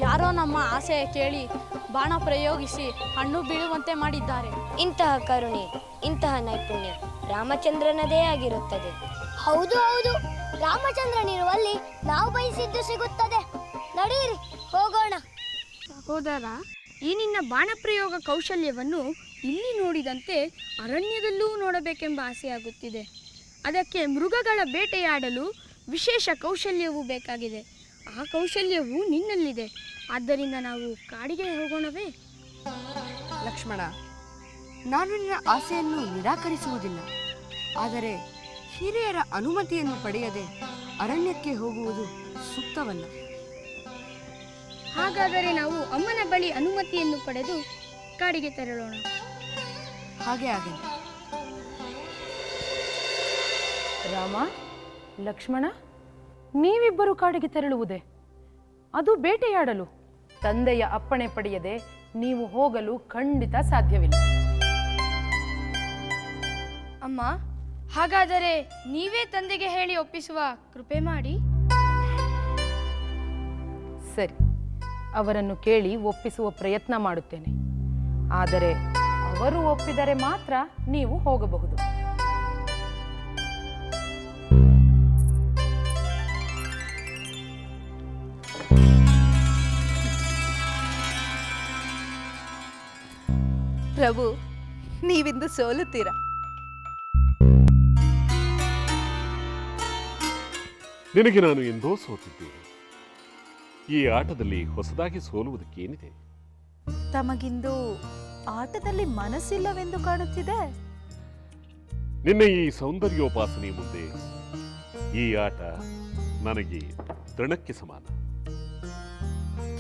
ಯಾರೋ ನಮ್ಮ ಆಸೆ ಕೇಳಿ ಬಾಣ ಪ್ರಯೋಗಿಸಿ ಹಣ್ಣು ಬೀಳುವಂತೆ ಮಾಡಿದ್ದಾರೆ. ಇಂತಹ ಕರುಣೆ, ಇಂತಹ ನೈಪುಣ್ಯ ರಾಮಚಂದ್ರನದೇ ಆಗಿರುತ್ತದೆ. ಹೌದು ಹೌದು, ರಾಮಚಂದ್ರನಿರುವಲ್ಲಿ ನಾವು ಬಯಸಿದ್ದು ಸಿಗುತ್ತದೆ. ನಡೆಯಿರಿ, ಹೋಗೋಣ. ಸಹೋದರ, ಈ ನಿನ್ನ ಬಾಣ ಪ್ರಯೋಗ ಕೌಶಲ್ಯವನ್ನು ಇಲ್ಲಿ ನೋಡಿದಂತೆ ಅರಣ್ಯದಲ್ಲೂ ನೋಡಬೇಕೆಂಬ ಆಸೆಯಾಗುತ್ತಿದೆ. ಅದಕ್ಕೆ ಮೃಗಗಳ ಬೇಟೆಯಾಡಲು ವಿಶೇಷ ಕೌಶಲ್ಯವೂ ಬೇಕಾಗಿದೆ. ಆ ಕೌಶಲ್ಯವು ನಿನ್ನಲ್ಲಿದೆ. ಆದ್ದರಿಂದ ನಾವು ಕಾಡಿಗೆ ಹೋಗೋಣವೇ? ಲಕ್ಷ್ಮಣ, ನಾನು ನಿನ್ನ ಆಸೆಯನ್ನು ನಿರಾಕರಿಸುವುದಿಲ್ಲ. ಆದರೆ ಹಿರಿಯರ ಅನುಮತಿಯನ್ನು ಪಡೆಯದೆ ಅರಣ್ಯಕ್ಕೆ ಹೋಗುವುದು ಸೂಕ್ತವಲ್ಲ. ಹಾಗಾದರೆ ನಾವು ಅಮ್ಮನ ಬಳಿ ಅನುಮತಿಯನ್ನು ಪಡೆದು ಕಾಡಿಗೆ ತೆರಳೋಣ. ಹಾಗೆ ಆಗಲಿ. ರಾಮ, ಲಕ್ಷ್ಮಣ, ನೀವಿಬ್ಬರು ಕಾಡಿಗೆ ತೆರಳುವುದೇ? ಅದು ಬೇಟೆಯಾಡಲು? ತಂದೆಯ ಅಪ್ಪಣೆ ಪಡೆಯದೆ ನೀವು ಹೋಗಲು ಖಂಡಿತ ಸಾಧ್ಯವಿಲ್ಲ. ಅಮ್ಮ, ಹಾಗಾದರೆ ನೀವೇ ತಂದೆಗೆ ಹೇಳಿ ಒಪ್ಪಿಸುವ ಕೃಪೆ ಮಾಡಿ. ಸರಿ, ಅವರನ್ನು ಕೇಳಿ ಒಪ್ಪಿಸುವ ಪ್ರಯತ್ನ ಮಾಡುತ್ತೇನೆ. ಆದರೆ ಅವರು ಒಪ್ಪಿದರೆ ಮಾತ್ರ ನೀವು ಹೋಗಬಹುದು. ಪ್ರಭು, ನೀವಿಂದು ಸೋಲುತ್ತೀರಾ? ನಿನಗೆ ನಾನು ಎಂದೋ ಸೋತಿದ್ದೇನೆ. ಈ ಆಟದಲ್ಲಿ ಹೊಸದಾಗಿ ಸೋಲುವುದಕ್ಕೇನಿದೆ? ತಮಗಿಂದು ಆಟದಲ್ಲಿ ಮನಸ್ಸಿಲ್ಲವೆಂದು ಕಾಣುತ್ತಿದೆ. ನಿನ್ನ ಈ ಸೌಂದರ್ಯೋಪಾಸನೆ ಮುಂದೆ ಈ ಆಟ ನನಗೆ ತೃಣಕ್ಕೆ ಸಮಾನ.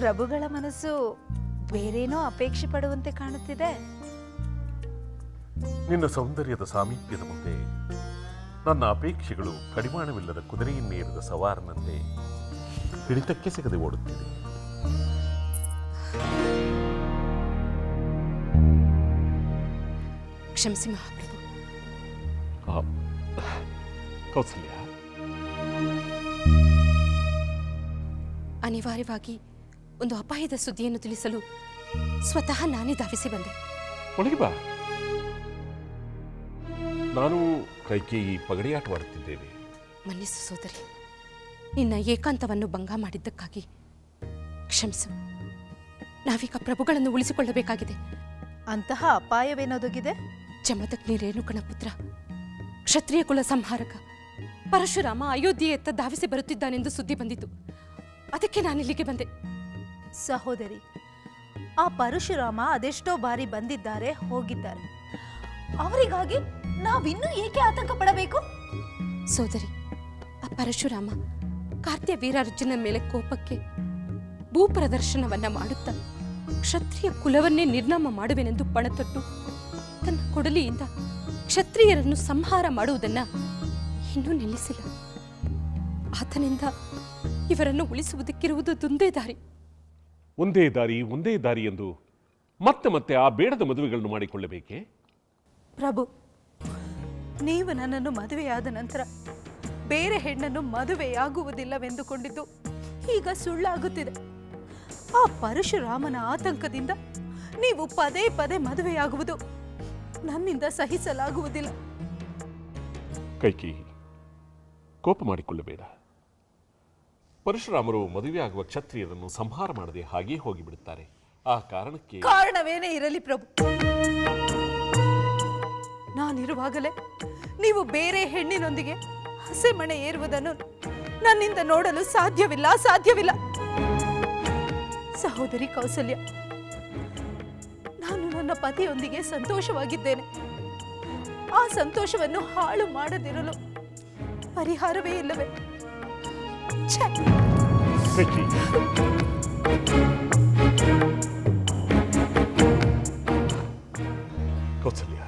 ಪ್ರಭುಗಳ ಮನಸ್ಸು ಬೇರೇನೋ ಅಪೇಕ್ಷೆ ಪಡುವಂತೆ ಕಾಣುತ್ತಿದೆ. ನಿನ್ನ ಸೌಂದರ್ಯದ ಸಾಮೀಪ್ಯದ ಮುಂದೆ ನನ್ನ ಅಪೇಕ್ಷೆಗಳು ಕಡಿವಾಣವಿಲ್ಲದ ಕುದುರೆಯನ್ನೇರಿದ ಸವಾರನಂತೆ ಹಿಡಿತಕ್ಕೆ ಸಿಗದೆ ಓಡುತ್ತಿದೆ. ಕ್ಷಮಿಸಿ ಮಹಾಪ್ರಭು. ಕೌಸಲ್ಯ, ಅನಿವಾರ್ಯವಾಗಿ ಒಂದು ಅಪಾಯದ ಸುದ್ದಿಯನ್ನು ತಿಳಿಸಲು ಸ್ವತಃ ನಾನೇ ಧಾವಿಸಿ ಬಂದೆ. ಒಳಗೆ ಬಾ. ನಾನು ಕೈಕೇಯಿ ಪಗಡೆಯಾಟವಾಡುತ್ತಿದ್ದೇನೆ. ಮನ್ನಿಸು ಸೋದರಿ, ನಿನ್ನ ಏಕಾಂತವನ್ನು ಭಂಗ ಮಾಡಿದ್ದಕ್ಕಾಗಿ ಕ್ಷಮಿಸು. ನಾವೀಗ ಪ್ರಭುಗಳನ್ನು ಉಳಿಸಿಕೊಳ್ಳಬೇಕಾಗಿದೆ. ಅಂತಹ ಅಪಾಯವೇನೊದಗಿದೆ? ಜಮದಗ್ನಿ ರೇಣುಕನ ಪುತ್ರ, ಕ್ಷತ್ರಿಯ ಕುಲ ಸಂಹಾರಕ ಪರಶುರಾಮ ಅಯೋಧ್ಯೆಯತ್ತ ಧಾವಿಸಿ ಬರುತ್ತಿದ್ದಾನೆಂದು ಸುದ್ದಿ ಬಂದಿತು. ಅದಕ್ಕೆ ನಾನಿಲ್ಲಿಗೆ ಬಂದೆ. ಸಹೋದರಿ, ಆ ಪರಶುರಾಮ ಅದೆಷ್ಟೋ ಬಾರಿ ಬಂದಿದ್ದಾರೆ, ಹೋಗಿದ್ದಾರೆ. ಅವರಿಗಾಗಿ ನಾವಿನ್ನೂ ಏಕೆ ಆತಂಕ ಪಡಬೇಕು? ಸೋದರಿ, ಆ ಪರಶುರಾಮ ಕಾರ್ತ್ಯ ವೀರಾರ್ಜುನ ಮೇಲೆ ಕೋಪಕ್ಕೆ ಭೂಪ್ರದರ್ಶನವನ್ನ ಮಾಡುತ್ತಾ ಕ್ಷತ್ರಿಯ ಕುಲವನ್ನೇ ನಿರ್ನಾಮ ಮಾಡುವೆನೆಂದು ಪಣತೊಟ್ಟು ತನ್ನ ಕೊಡಲಿಯಿಂದ ಕ್ಷತ್ರಿಯರನ್ನು ಸಂಹಾರ ಮಾಡುವುದನ್ನ ಇನ್ನೂ ನಿಲ್ಲಿಸಿಲ್ಲ. ಆತನಿಂದ ಇವರನ್ನು ಉಳಿಸುವುದಕ್ಕಿರುವುದು ಒಂದೇ ದಾರಿ. ಒಂದೇ ದಾರಿ ಎಂದು ಮತ್ತೆ ಮತ್ತೆ ಆ ಬೇಡದ ಮದುವೆಗಳನ್ನು ಮಾಡಿಕೊಳ್ಳಬೇಕೆ? ಪ್ರಭು, ನೀವು ನನ್ನನ್ನು ಮದುವೆಯಾದ ನಂತರ ಬೇರೆ ಹೆಣ್ಣನ್ನು ಮದುವೆಯಾಗುವುದಿಲ್ಲವೆಂದುಕೊಂಡಿದ್ದು ಈಗ ಸುಳ್ಳಾಗುತ್ತಿದೆ. ಆ ಪರಶುರಾಮನ ಆತಂಕದಿಂದ ನೀವು ಪದೇ ಪದೇ ಮದುವೆಯಾಗುವುದು ನನ್ನಿಂದ ಸಹಿಸಲಾಗುವುದಿಲ್ಲ. ಕೈಕೇಯಿ, ಕೋಪ ಮಾಡಿಕೊಳ್ಳಬೇಡ. ಪರಶುರಾಮರು ಮದುವೆಯಾಗುವ ಕ್ಷತ್ರಿಯರನ್ನು ಸಂಹಾರ ಮಾಡದೆ ಹಾಗೇ ಹೋಗಿಬಿಡುತ್ತಾರೆ. ಆ ಕಾರಣಕ್ಕೆ ಕಾರಣವೇನೇ ಇರಲಿ ಪ್ರಭು, ನಾನಿರುವಾಗಲೇ ನೀವು ಬೇರೆ ಹೆಣ್ಣಿನೊಂದಿಗೆ ಹಸೆಮಣೆ ಏರುವುದನ್ನು ನನ್ನಿಂದ ನೋಡಲು ಸಾಧ್ಯವಿಲ್ಲ. ಸಹೋದರಿ ಕೌಸಲ್ಯ, ನಾನು ನನ್ನ ಪತಿಯೊಂದಿಗೆ ಸಂತೋಷವಾಗಿದ್ದೇನೆ. ಆ ಸಂತೋಷವನ್ನು ಹಾಳು ಮಾಡದಿರಲು ಪರಿಹಾರವೇ ಇಲ್ಲವೇ? ಕೌಸಲ್ಯ,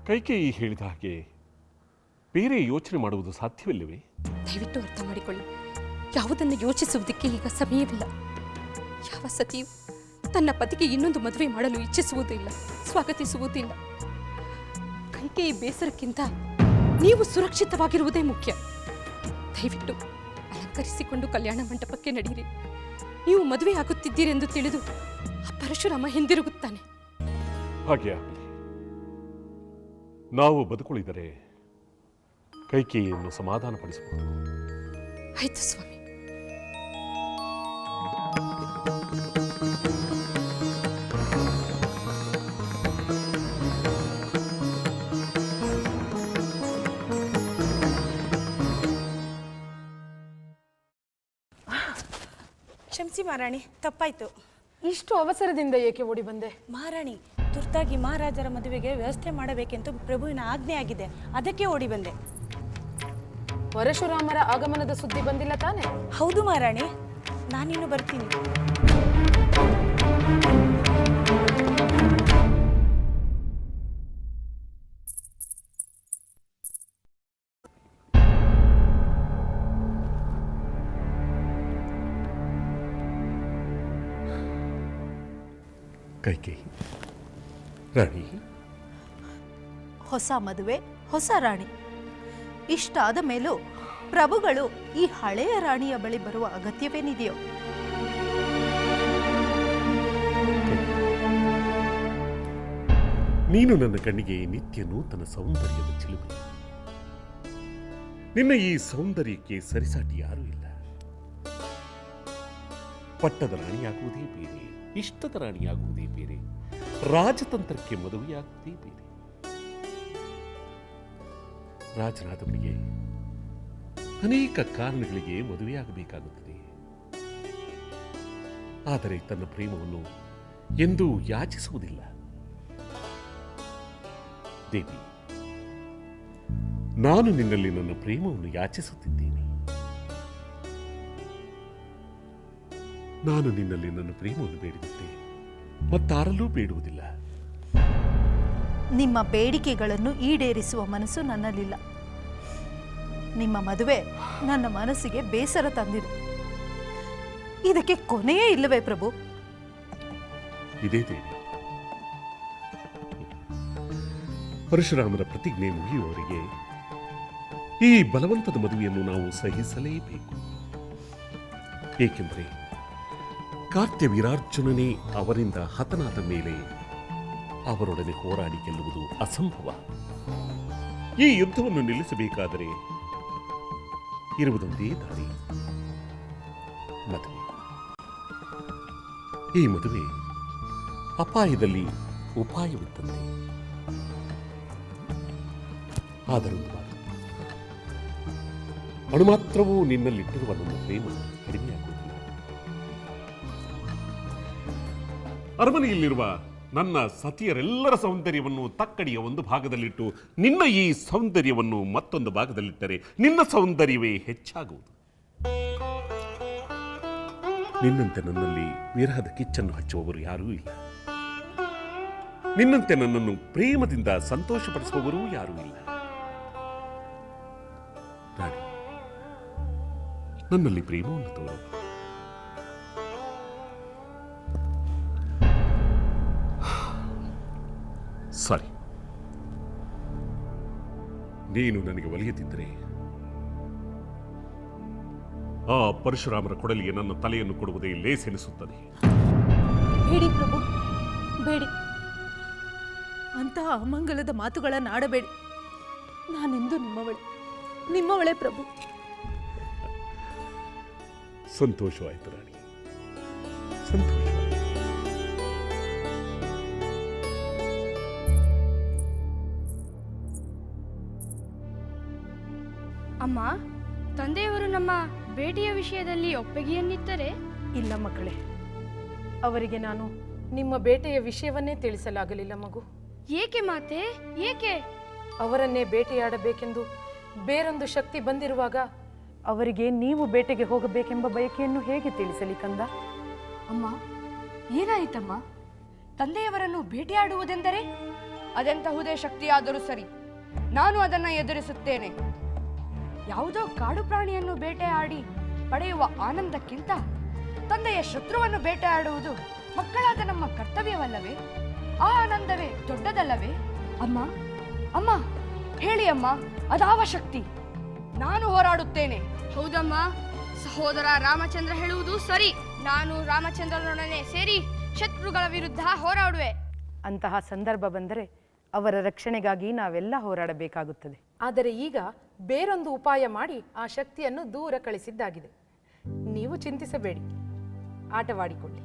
ಕೈಕೇಯಿ ಹೇಳಿದ ಹಾಗೆ ಬೇರೆ ಯೋಚನೆ ಮಾಡುವುದು ಸಾಧ್ಯವಿಲ್ಲವೇ? ದಯವಿಟ್ಟು ಅರ್ಥ ಮಾಡಿಕೊಳ್ಳಿ. ಯಾವುದನ್ನು ಯೋಚಿಸುವುದಕ್ಕೆ ಈಗ ಸಮಯವಿಲ್ಲ. ಯಾವ ಸತಿಯು ತನ್ನ ಪತಿಗೆ ಇನ್ನೊಂದು ಮದುವೆ ಮಾಡಲು ಇಚ್ಛಿಸುವುದಿಲ್ಲ, ಸ್ವಾಗತಿಸುವುದಿಲ್ಲ. ಕೈಕೇಯಿ ಬೇಸರಕ್ಕಿಂತ ನೀವು ಸುರಕ್ಷಿತವಾಗಿರುವುದೇ ಮುಖ್ಯ. ದಯವಿಟ್ಟು ಅಲಂಕರಿಸಿಕೊಂಡು ಕಲ್ಯಾಣ ಮಂಟಪಕ್ಕೆ ನಡೆಯಿರಿ. ನೀವು ಮದುವೆ ಆಗುತ್ತಿದ್ದೀರೆಂದು ತಿಳಿದು ಆ ಪರಶುರಾಮ ಹಿಂದಿರುಗುತ್ತಾನೆ. ಹಾಗೆ ಆಗಲಿ. ನಾವು ಬದುಕುಳಿದರೆ ಕೈಕೇಯಿಯನ್ನು ಸಮಾಧಾನಪಡಿಸಬಹುದು. ಆಯ್ತು ಸ್ವಾಮಿ. ಕ್ಷಮಿಸಿ ಮಹಾರಾಣಿ, ತಪ್ಪಾಯ್ತು. ಇಷ್ಟು ಅವಸರದಿಂದ ಏಕೆ ಓಡಿ ಬಂದೆ? ಮಹಾರಾಣಿ, ತುರ್ತಾಗಿ ಮಹಾರಾಜರ ಮದುವೆಗೆ ವ್ಯವಸ್ಥೆ ಮಾಡಬೇಕೆಂದು ಪ್ರಭುವಿನ ಆಜ್ಞೆ ಆಗಿದೆ, ಅದಕ್ಕೆ ಓಡಿ ಬಂದೆ. ಪರಶುರಾಮರ ಆಗಮನದ ಸುದ್ದಿ ಬಂದಿಲ್ಲ ತಾನೆ? ಹೌದು ಮಹಾರಾಣಿ, ನಾನಿನ್ನು ಬರ್ತೀನಿ. ಕೈಕೇಯಿ, ರಾಣಿ, ಹೊಸ ಮದುವೆ, ಹೊಸ ರಾಣಿ. ಇಷ್ಟಾದ ಮೇಲೂ ಪ್ರಭುಗಳು ಈ ಹಳೆಯ ರಾಣಿಯ ಬಳಿ ಬರುವ ಅಗತ್ಯವೇನಿದೆಯೋ? ನೀನು ನನ್ನ ಕಣ್ಣಿಗೆ ನಿತ್ಯ ನೂತನ ಸೌಂದರ್ಯದ ಚಿಲುಮೆ. ನಿನ್ನ ಈ ಸೌಂದರ್ಯಕ್ಕೆ ಸರಿಸಾಟಿ ಯಾರೂ ಇಲ್ಲ. ಪಟ್ಟದ ರಾಣಿಯಾಗುವುದೇ ಬೇರೆ, ಇಷ್ಟದ ರಾಣಿಯಾಗುವುದೇ ಬೇರೆ, ರಾಜತಂತ್ರಕ್ಕೆ ಮದುವೆಯಾಗುವುದೇ ಬೇರೆ. ರಾಜನಾದವನಿಗೆ ಅನೇಕ ಕಾರಣಗಳಿಗೆ ಮದುವೆಯಾಗಬೇಕಾಗುತ್ತದೆ. ಆದರೆ ತನ್ನ ಪ್ರೇಮವನ್ನು ಎಂದೂ ಯಾಚಿಸುವುದಿಲ್ಲ. ದೇವಿ, ನಾನು ನಿನ್ನಲ್ಲಿ ನನ್ನ ಪ್ರೇಮವನ್ನು ಯಾಚಿಸುತ್ತಿದ್ದೇನೆ. ನಾನು ನಿನ್ನಲ್ಲಿ ನನ್ನ ಪ್ರೇಮವನ್ನು ಬೇಡಿದ್ದೆ, ಮತ್ತಾರಲ್ಲೂ ಬೇಡುವುದಿಲ್ಲ. ನಿಮ್ಮ ಬೇಡಿಕೆಗಳನ್ನು ಈಡೇರಿಸುವ ಮನಸ್ಸು ನನ್ನಲ್ಲಿಲ್ಲ. ನಿಮ್ಮ ಮದುವೆ ನನ್ನ ಮನಸ್ಸಿಗೆ ಬೇಸರ ತಂದಿದೆ. ಇದಕ್ಕೆ ಕೊನೆಯೇ ಇಲ್ಲವೇ ಪ್ರಭು? ಇದೇ ದೇವಿ, ಪರಶುರಾಮರ ಪ್ರತಿಜ್ಞೆ ಮುಗಿಯುವವರೆಗೆ ಈ ಬಲವಂತದ ಮದುವೆಯನ್ನು ನಾವು ಸಹಿಸಲೇಬೇಕು. ಏಕೆಂದರೆ ಕಾರ್ತ್ಯ ವೀರಾರ್ಜುನನೇ ಅವರಿಂದ ಹತನಾದ ಮೇಲೆ ಅವರೊಡನೆ ಹೋರಾಡಿ ಗೆಲ್ಲುವುದು ಅಸಂಭವ. ಈ ಯುದ್ಧವನ್ನು ನಿಲ್ಲಿಸಬೇಕಾದರೆ ಇರುವುದೊಂದೇ ದಾರಿ, ಮದುವೆ. ಈ ಮದುವೆ ಅಪಾಯದಲ್ಲಿ ಉಪಾಯವಿದ್ದಂತೆ. ಆದರೂ ಅಣುಮಾತ್ರವೂ ನಿನ್ನಲ್ಲಿಟ್ಟಿರುವ ನನ್ನ ಪ್ರೇಮ ಕಡಿಮೆಯಾಗುವುದಿಲ್ಲ. ಅರಮನೆಯಲ್ಲಿರುವ ನನ್ನ ಸತಿಯರೆಲ್ಲರ ಸೌಂದರ್ಯವನ್ನು ತಕ್ಕಡಿಯ ಒಂದು ಭಾಗದಲ್ಲಿಟ್ಟು ನಿನ್ನ ಈ ಸೌಂದರ್ಯವನ್ನು ಮತ್ತೊಂದು ಭಾಗದಲ್ಲಿಟ್ಟರೆ ನಿನ್ನ ಸೌಂದರ್ಯವೇ ಹೆಚ್ಚಾಗುವುದು. ನಿನ್ನಂತೆ ನನ್ನಲ್ಲಿ ವಿರಹದ ಕಿಚ್ಚನ್ನು ಹಚ್ಚುವವರು ಯಾರೂ ಇಲ್ಲ. ನಿನ್ನಂತೆ ನನ್ನನ್ನು ಪ್ರೇಮದಿಂದ ಸಂತೋಷಪಡಿಸುವವರೂ ಯಾರೂ ಇಲ್ಲ. ರಾಣಿ, ನನ್ನಲ್ಲಿ ಪ್ರೇಮವನ್ನು ತೋರು. ಸಾರಿ, ನೀನು ನನಗೆ ಒಲಿಯದಿದ್ದರೆ ಆ ಪರಶುರಾಮರ ಕೊಡಲಿಗೆ ನನ್ನ ತಲೆಯನ್ನು ಕೊಡುವುದೇ ಲೇಸೆನಿಸುತ್ತದೆ. ಬೇಡಿ ಪ್ರಭು, ಬೇಡಿ. ಅಂತಹ ಅಮಂಗಲದ ಮಾತುಗಳನ್ನು ಆಡಬೇಡಿ. ನಾನೆಂದು ನಿಮ್ಮವಳೇ ಪ್ರಭು. ಸಂತೋಷವಾಯಿತು ರಾಣಿ, ಸಂತೋಷವಾಯಿತು. ಅಮ್ಮ, ತಂದೆಯವರು ನಮ್ಮ ಭೇಟಿಯ ವಿಷಯದಲ್ಲಿ ಒಪ್ಪಿಗೆಯನ್ನಿತ್ತರೆ? ಇಲ್ಲ ಮಕ್ಕಳೇ, ಅವರಿಗೆ ನಾನು ನಿಮ್ಮ ಬೇಟೆಯ ವಿಷಯವನ್ನೇ ತಿಳಿಸಲಾಗಲಿಲ್ಲ ಮಗು. ಏಕೆ ಮಾತೆ, ಏಕೆ? ಅವರನ್ನೇ ಬೇಟೆಯಾಡಬೇಕೆಂದು ಬೇರೊಂದು ಶಕ್ತಿ ಬಂದಿರುವಾಗ ಅವರಿಗೆ ನೀವು ಬೇಟೆಗೆ ಹೋಗಬೇಕೆಂಬ ಬಯಕೆಯನ್ನು ಹೇಗೆ ತಿಳಿಸಲಿ ಕಂದ? ಅಮ್ಮ, ಏನಾಯಿತಮ್ಮ? ತಂದೆಯವರನ್ನು ಭೇಟಿಯಾಡುವುದೆಂದರೆ ಅದೆಂತಹುದೇ ಶಕ್ತಿಯಾದರೂ ಸರಿ, ನಾನು ಅದನ್ನು ಎದುರಿಸುತ್ತೇನೆ. ಯಾವುದೋ ಕಾಡು ಪ್ರಾಣಿಯನ್ನು ಬೇಟೆಯಾಡಿ ಪಡೆಯುವ ಆನಂದಕ್ಕಿಂತ ತಂದೆಯ ಶತ್ರುವನ್ನು ಬೇಟೆಯಾಡುವುದು ಮಕ್ಕಳಾದ ನಮ್ಮ ಕರ್ತವ್ಯವಲ್ಲವೇ? ಆ ಆನಂದವೇ ದೊಡ್ಡದಲ್ಲವೇ? ಅಮ್ಮ, ಅಮ್ಮ, ಹೇಳಿ ಅಮ್ಮ, ಅದಾವ ಶಕ್ತಿ? ನಾನು ಹೋರಾಡುತ್ತೇನೆ. ಹೌದಮ್ಮ, ಸಹೋದರ ರಾಮಚಂದ್ರ ಹೇಳುವುದು ಸರಿ. ನಾನು ರಾಮಚಂದ್ರನೊಡನೆ ಸೇರಿ ಶತ್ರುಗಳ ವಿರುದ್ಧ ಹೋರಾಡುವೆ. ಅಂತಹ ಸಂದರ್ಭ ಬಂದರೆ ಅವರ ರಕ್ಷಣೆಗಾಗಿ ನಾವೆಲ್ಲ ಹೋರಾಡಬೇಕಾಗುತ್ತದೆ. ಆದರೆ ಈಗ ಬೇರೊಂದು ಉಪಾಯ ಮಾಡಿ ಆ ಶಕ್ತಿಯನ್ನು ದೂರ ಕಳಿಸಿದ್ದಾಗಿದೆ. ನೀವು ಚಿಂತಿಸಬೇಡಿ, ಆಟವಾಡಿಕೊಳ್ಳಿ.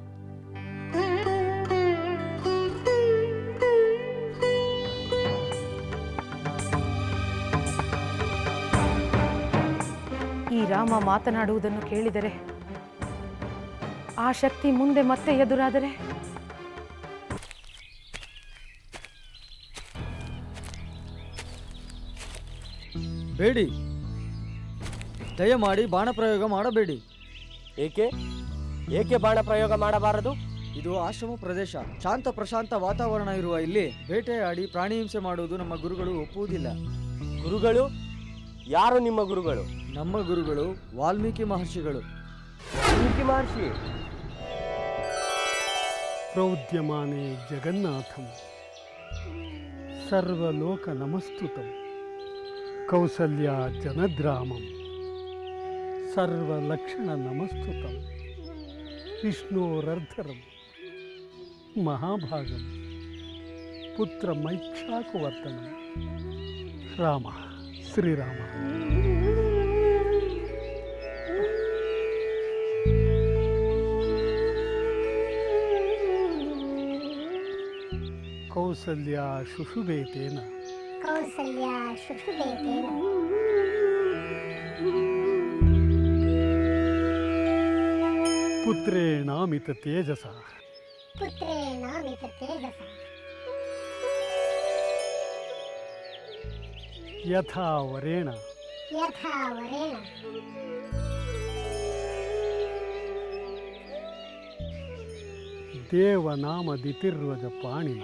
ಈ ರಾಮ ಮಾತನಾಡುವುದನ್ನು ಕೇಳಿದರೆ ಆ ಶಕ್ತಿ ಮುಂದೆ ಮತ್ತೆ ಎದುರಾದರೆ? ಬೇಡಿ, ದಯಮಾಡಿ ಬಾಣ ಪ್ರಯೋಗ ಮಾಡಬೇಡಿ. ಏಕೆ ಏಕೆ ಬಾಣ ಪ್ರಯೋಗ ಮಾಡಬಾರದು? ಇದು ಆಶ್ರಮ ಪ್ರದೇಶ, ಶಾಂತ ಪ್ರಶಾಂತ ವಾತಾವರಣ ಇರುವ ಇಲ್ಲಿ ಬೇಟೆಯಾಡಿ ಪ್ರಾಣಿ ಹಿಂಸೆ ಮಾಡುವುದು ನಮ್ಮ ಗುರುಗಳು ಒಪ್ಪುವುದಿಲ್ಲ. ಗುರುಗಳು? ಯಾರು ನಿಮ್ಮ ಗುರುಗಳು? ನಮ್ಮ ಗುರುಗಳು ವಾಲ್ಮೀಕಿ ಮಹರ್ಷಿಗಳು. ವಾಲ್ಮೀಕಿ ಮಹರ್ಷಿ? ಪ್ರೌದ್ಯಮಾನೆ ಜಗನ್ನಾಥಂ ಸರ್ವಲೋಕ ನಮಸ್ತುತಂ ಕೌಸಲ್ಯ ಜನದ್ರಾಮಂ ಸರ್ವಲಕ್ಷಣ ನಮಸ್ತುತಂ ವಿಷ್ಣೋರರ್ಧರಂ ಮಹಾಭಾಗಂ ಪುತ್ರ ಮೈಕ್ಷಾಕುವರ್ತನಂ ರಾಮ, ಶ್ರೀರಾಮ. ಕೌಸಲ್ಯ ಶುಶುಭೇತೇನ ಪುತ್ರೇಣಾಮಿತ ತೇಜಸ ಯಥಾ ವರೇಣ ದೇವನಾಮದಿತಿರ್ವಜ ಪಾಣಿನ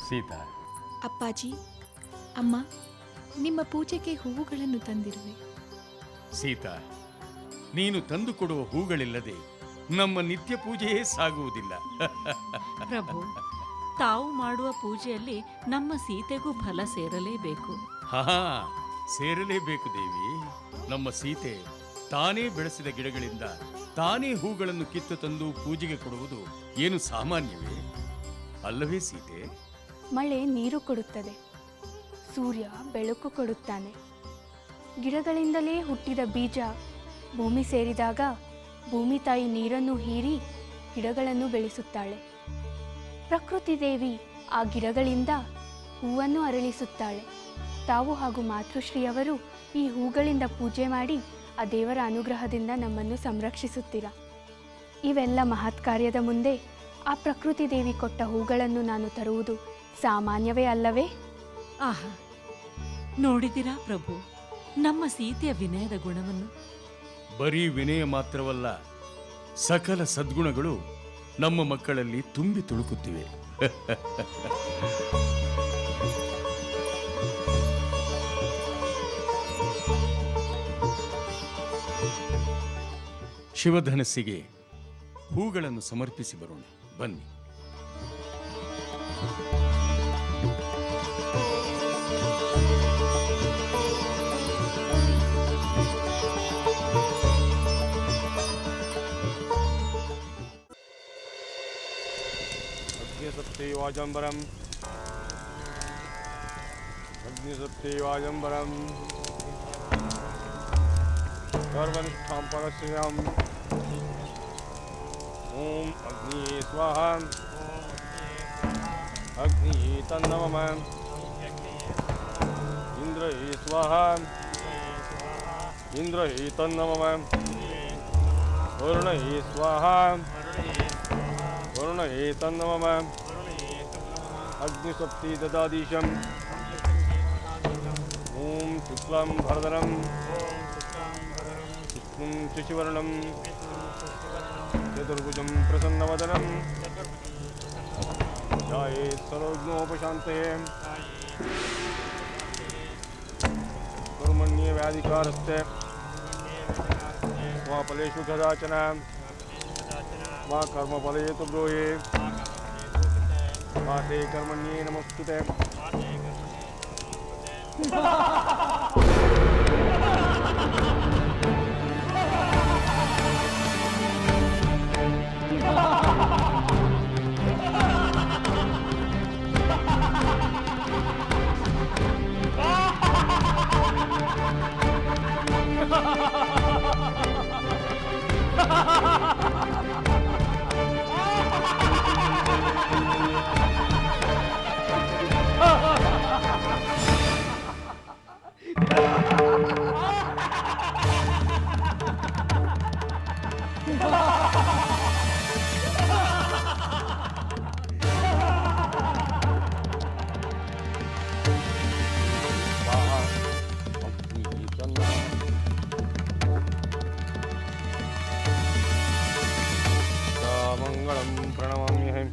ಸೀತಾ, ಅಪ್ಪಾಜಿ, ಅಮ್ಮ, ನಿಮ್ಮ ಪೂಜೆಗೆ ಹೂವುಗಳನ್ನು ತಂದಿರುವೆ. ಸೀತಾ, ನೀನು ತಂದುಕೊಡುವ ಹೂಗಳಿಲ್ಲದೆ ನಮ್ಮ ನಿತ್ಯ ಪೂಜೆಯೇ ಸಾಗುವುದಿಲ್ಲ. ಪ್ರಭು, ತಾವು ಮಾಡುವ ಪೂಜೆಯಲ್ಲಿ ನಮ್ಮ ಸೀತೆಗೂ ಫಲ ಸೇರಲೇಬೇಕು. ಹಾ, ಸೇರಲೇಬೇಕು ದೇವಿ. ನಮ್ಮ ಸೀತೆ ತಾನೇ ಬೆಳೆಸಿದ ಗಿಡಗಳಿಂದ ತಾನೇ ಹೂಗಳನ್ನು ಕಿತ್ತು ತಂದು ಪೂಜೆಗೆ ಕೊಡುವುದು ಏನು ಸಾಮಾನ್ಯವೇ? ಅಲ್ಲವೇ ಸೀತೆ? ಮಳೆ ನೀರು ಕೊಡುತ್ತದೆ, ಸೂರ್ಯ ಬೆಳಕು ಕೊಡುತ್ತಾನೆ. ಗಿಡಗಳಿಂದಲೇ ಹುಟ್ಟಿದ ಬೀಜ ಭೂಮಿ ಸೇರಿದಾಗ ಭೂಮಿ ತಾಯಿ ನೀರನ್ನು ಹೀರಿ ಗಿಡಗಳನ್ನು ಬೆಳೆಸುತ್ತಾಳೆ. ಪ್ರಕೃತಿ ದೇವಿ ಆ ಗಿಡಗಳಿಂದ ಹೂವನ್ನು ಅರಳಿಸುತ್ತಾಳೆ. ತಾವು ಹಾಗೂ ಮಾತೃಶ್ರೀಯವರು ಈ ಹೂಗಳಿಂದ ಪೂಜೆ ಮಾಡಿ ಆ ದೇವರ ಅನುಗ್ರಹದಿಂದ ನಮ್ಮನ್ನು ಸಂರಕ್ಷಿಸುತ್ತೀರಾ. ಇವೆಲ್ಲ ಮಹತ್ ಕಾರ್ಯದ ಮುಂದೆ ಆ ಪ್ರಕೃತಿ ದೇವಿ ಕೊಟ್ಟ ಹೂಗಳನ್ನು ನಾನು ತರುವುದು ಸಾಮಾನ್ಯವೇ ಅಲ್ಲವೇ? ಆಹಾ, ನೋಡಿದಿರಾ ಪ್ರಭು ನಮ್ಮ ಸೀತೆಯ ವಿನಯದ ಗುಣವನ್ನು? ಬರೀ ವಿನಯ ಮಾತ್ರವಲ್ಲ, ಸಕಲ ಸದ್ಗುಣಗಳು ನಮ್ಮ ಮಕ್ಕಳಲ್ಲಿ ತುಂಬಿ ತುಳುಕುತ್ತಿವೆ. ಶಿವಧನಸ್ಸಿಗೆ ಹೂಗಳನ್ನು ಸಮರ್ಪಿಸಿ ಬರೋಣ, ಬನ್ನಿ. ಅಗ್ನಿಸಪ್ತೈವಾಜಂಬರಂ ಅಗ್ನಿಸಪ್ತೈವಾಜಂಬರಂ ಸರ್ವನಿಷ್ಠಾಂ ಪರಶ್ರಿಯಂ ಓಂ ಅಗ್ನಿ ಸ್ವಾಹ ಅಗ್ನಿ ತನ್ನಮಮ ಇಂದ್ರ ಸ್ವಾಹ ಇಂದ್ರ ತನ್ನಮಮ ವರುಣ ಸ್ವಾಹ ವರುಣ ತನ್ನಮಮ ಅಗ್ನಿಸಪ್ತಿ ದದಾದೀಶಂ ಓಂ ಶುಕ್ಲಂ ಭರಧರಂ ವಿಷ್ಣುಂ ಶಶಿವರ್ಣಂ ಚತುರ್ಭುಜಂ ಪ್ರಸನ್ನವದನಂ ಧ್ಯಾಯೇತ್ ಸರ್ವವಿಘ್ನೋಪಶಾಂತಯೇ ಕರ್ಮಣ್ಯವ್ಯಾಧಿಕಾರಸ್ತೆ ಮಾ ಫಲೇಷು ಕದಾಚನ ಮಾ ಕರ್ಮಫಲೇ ತು ಬ್ರೂಹಿ ಮಾ ತೇ ಕರ್ಮಣ್ಯೇ ನಮಸ್ತುತೆ. ಮಂಗಳಂ ಪ್ರಣಮಾಮ್ಯಹಂ.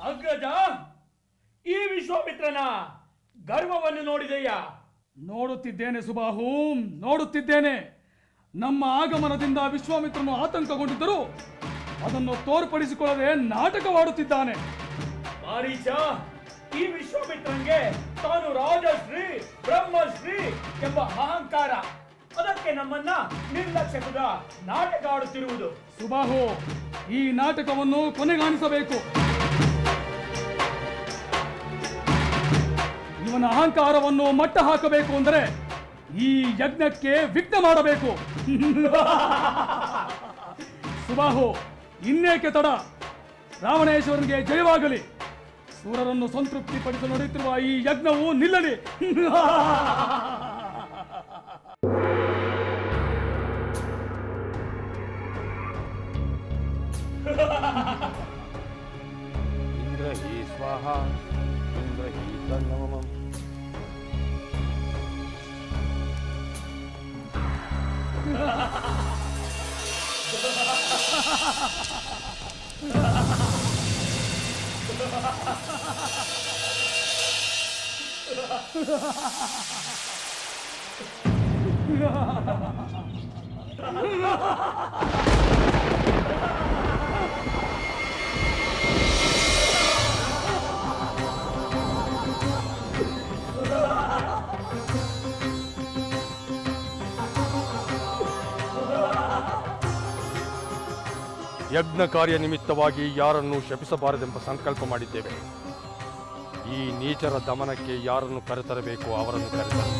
ಅಗ್ರಜ, ಈ ವಿಶ್ವಾಮಿತ್ರನ ಗರ್ವವನ್ನು ನೋಡಿದೆಯಾ? ನೋಡುತ್ತಿದ್ದೇನೆ ಸುಬಾಹು, ನೋಡುತ್ತಿದ್ದೇನೆ. ನಮ್ಮ ಆಗಮನದಿಂದ ವಿಶ್ವಾಮಿತ್ರನು ಆತಂಕಗೊಂಡಿದ್ದರೂ ಅದನ್ನು ತೋರ್ಪಡಿಸಿಕೊಳ್ಳದೆ ನಾಟಕವಾಡುತ್ತಿದ್ದಾನೆ. ಮಾರೀಚ, ಈ ವಿಶ್ವಾಮಿತ್ರನ್ಗೆ ತಾನು ರಾಜಶ್ರೀ ಬ್ರಹ್ಮಶ್ರೀ ಎಂಬ ಅಹಂಕಾರ, ಅದಕ್ಕೆ ನಮ್ಮನ್ನ ನಿರ್ಲಕ್ಷ್ಯದ ನಾಟಕ ಆಡುತ್ತಿರುವುದು. ಸುಬಾಹು, ಈ ನಾಟಕವನ್ನು ಕೊನೆಗಾಣಿಸಬೇಕು. ಇವನ ಅಹಂಕಾರವನ್ನು ಮಟ್ಟ ಹಾಕಬೇಕು ಅಂದರೆ ಈ ಯಜ್ಞಕ್ಕೆ ವಿಘ್ನ ಮಾಡಬೇಕು. ಸುಬಾಹು, ಇನ್ನೇಕೆ ತಡ? ರಾವಣೇಶ್ವರನಿಗೆ ಜಯವಾಗಲಿ. ಸೂರರನ್ನು ಸಂತೃಪ್ತಿಪಡಿಸಲು ನಡೆಯುತ್ತಿರುವ ಈ ಯಜ್ಞವು ನಿಲ್ಲಲಿ. ಇಂದ್ರ ಸ್ವಾಹ ಇಂದ್ರ ತನ್ನಮಮ ಯಜ್ಞ ಕಾರ್ಯ ನಿಮಿತ್ತವಾಗಿ ಯಾರನ್ನು ಶಪಿಸಬಾರದೆಂಬ ಸಂಕಲ್ಪ ಮಾಡಿದ್ದೇವೆ. ಈ ನೀಚರ ದಮನಕ್ಕೆ ಯಾರನ್ನು ಕರೆತರಬೇಕು ಅವರನ್ನು ಕರೆತರು.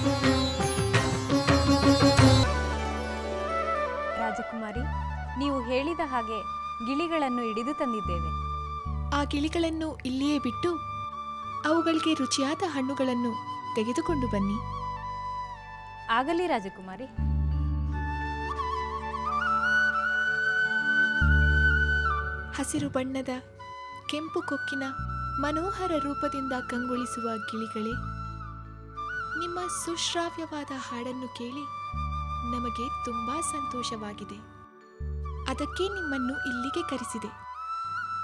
ರಾಜಕುಮಾರಿ, ನೀವು ಹೇಳಿದ ಹಾಗೆ ಗಿಳಿಗಳನ್ನು ಹಿಡಿದು ತಂದಿದ್ದೇವೆ. ಆ ಗಿಳಿಗಳನ್ನು ಇಲ್ಲಿಯೇ ಬಿಟ್ಟು ಅವುಗಳಿಗೆ ರುಚಿಯಾದ ಹಣ್ಣುಗಳನ್ನು ತೆಗೆದುಕೊಂಡು ಬನ್ನಿ. ಆಗಲಿ ರಾಜಕುಮಾರಿ. ಹಸಿರು ಬಣ್ಣದ ಕೆಂಪು ಕೊಕ್ಕಿನ ಮನೋಹರ ರೂಪದಿಂದ ಕಂಗೊಳಿಸುವ ಗಿಳಿಗಳೇ, ನಿಮ್ಮ ಸುಶ್ರಾವ್ಯವಾದ ಹಾಡನ್ನು ಕೇಳಿ ನಮಗೆ ತುಂಬಾ ಸಂತೋಷವಾಗಿದೆ. ಅದಕ್ಕೆ ನಿಮ್ಮನ್ನು ಇಲ್ಲಿಗೆ ಕರೆಸಿದೆ.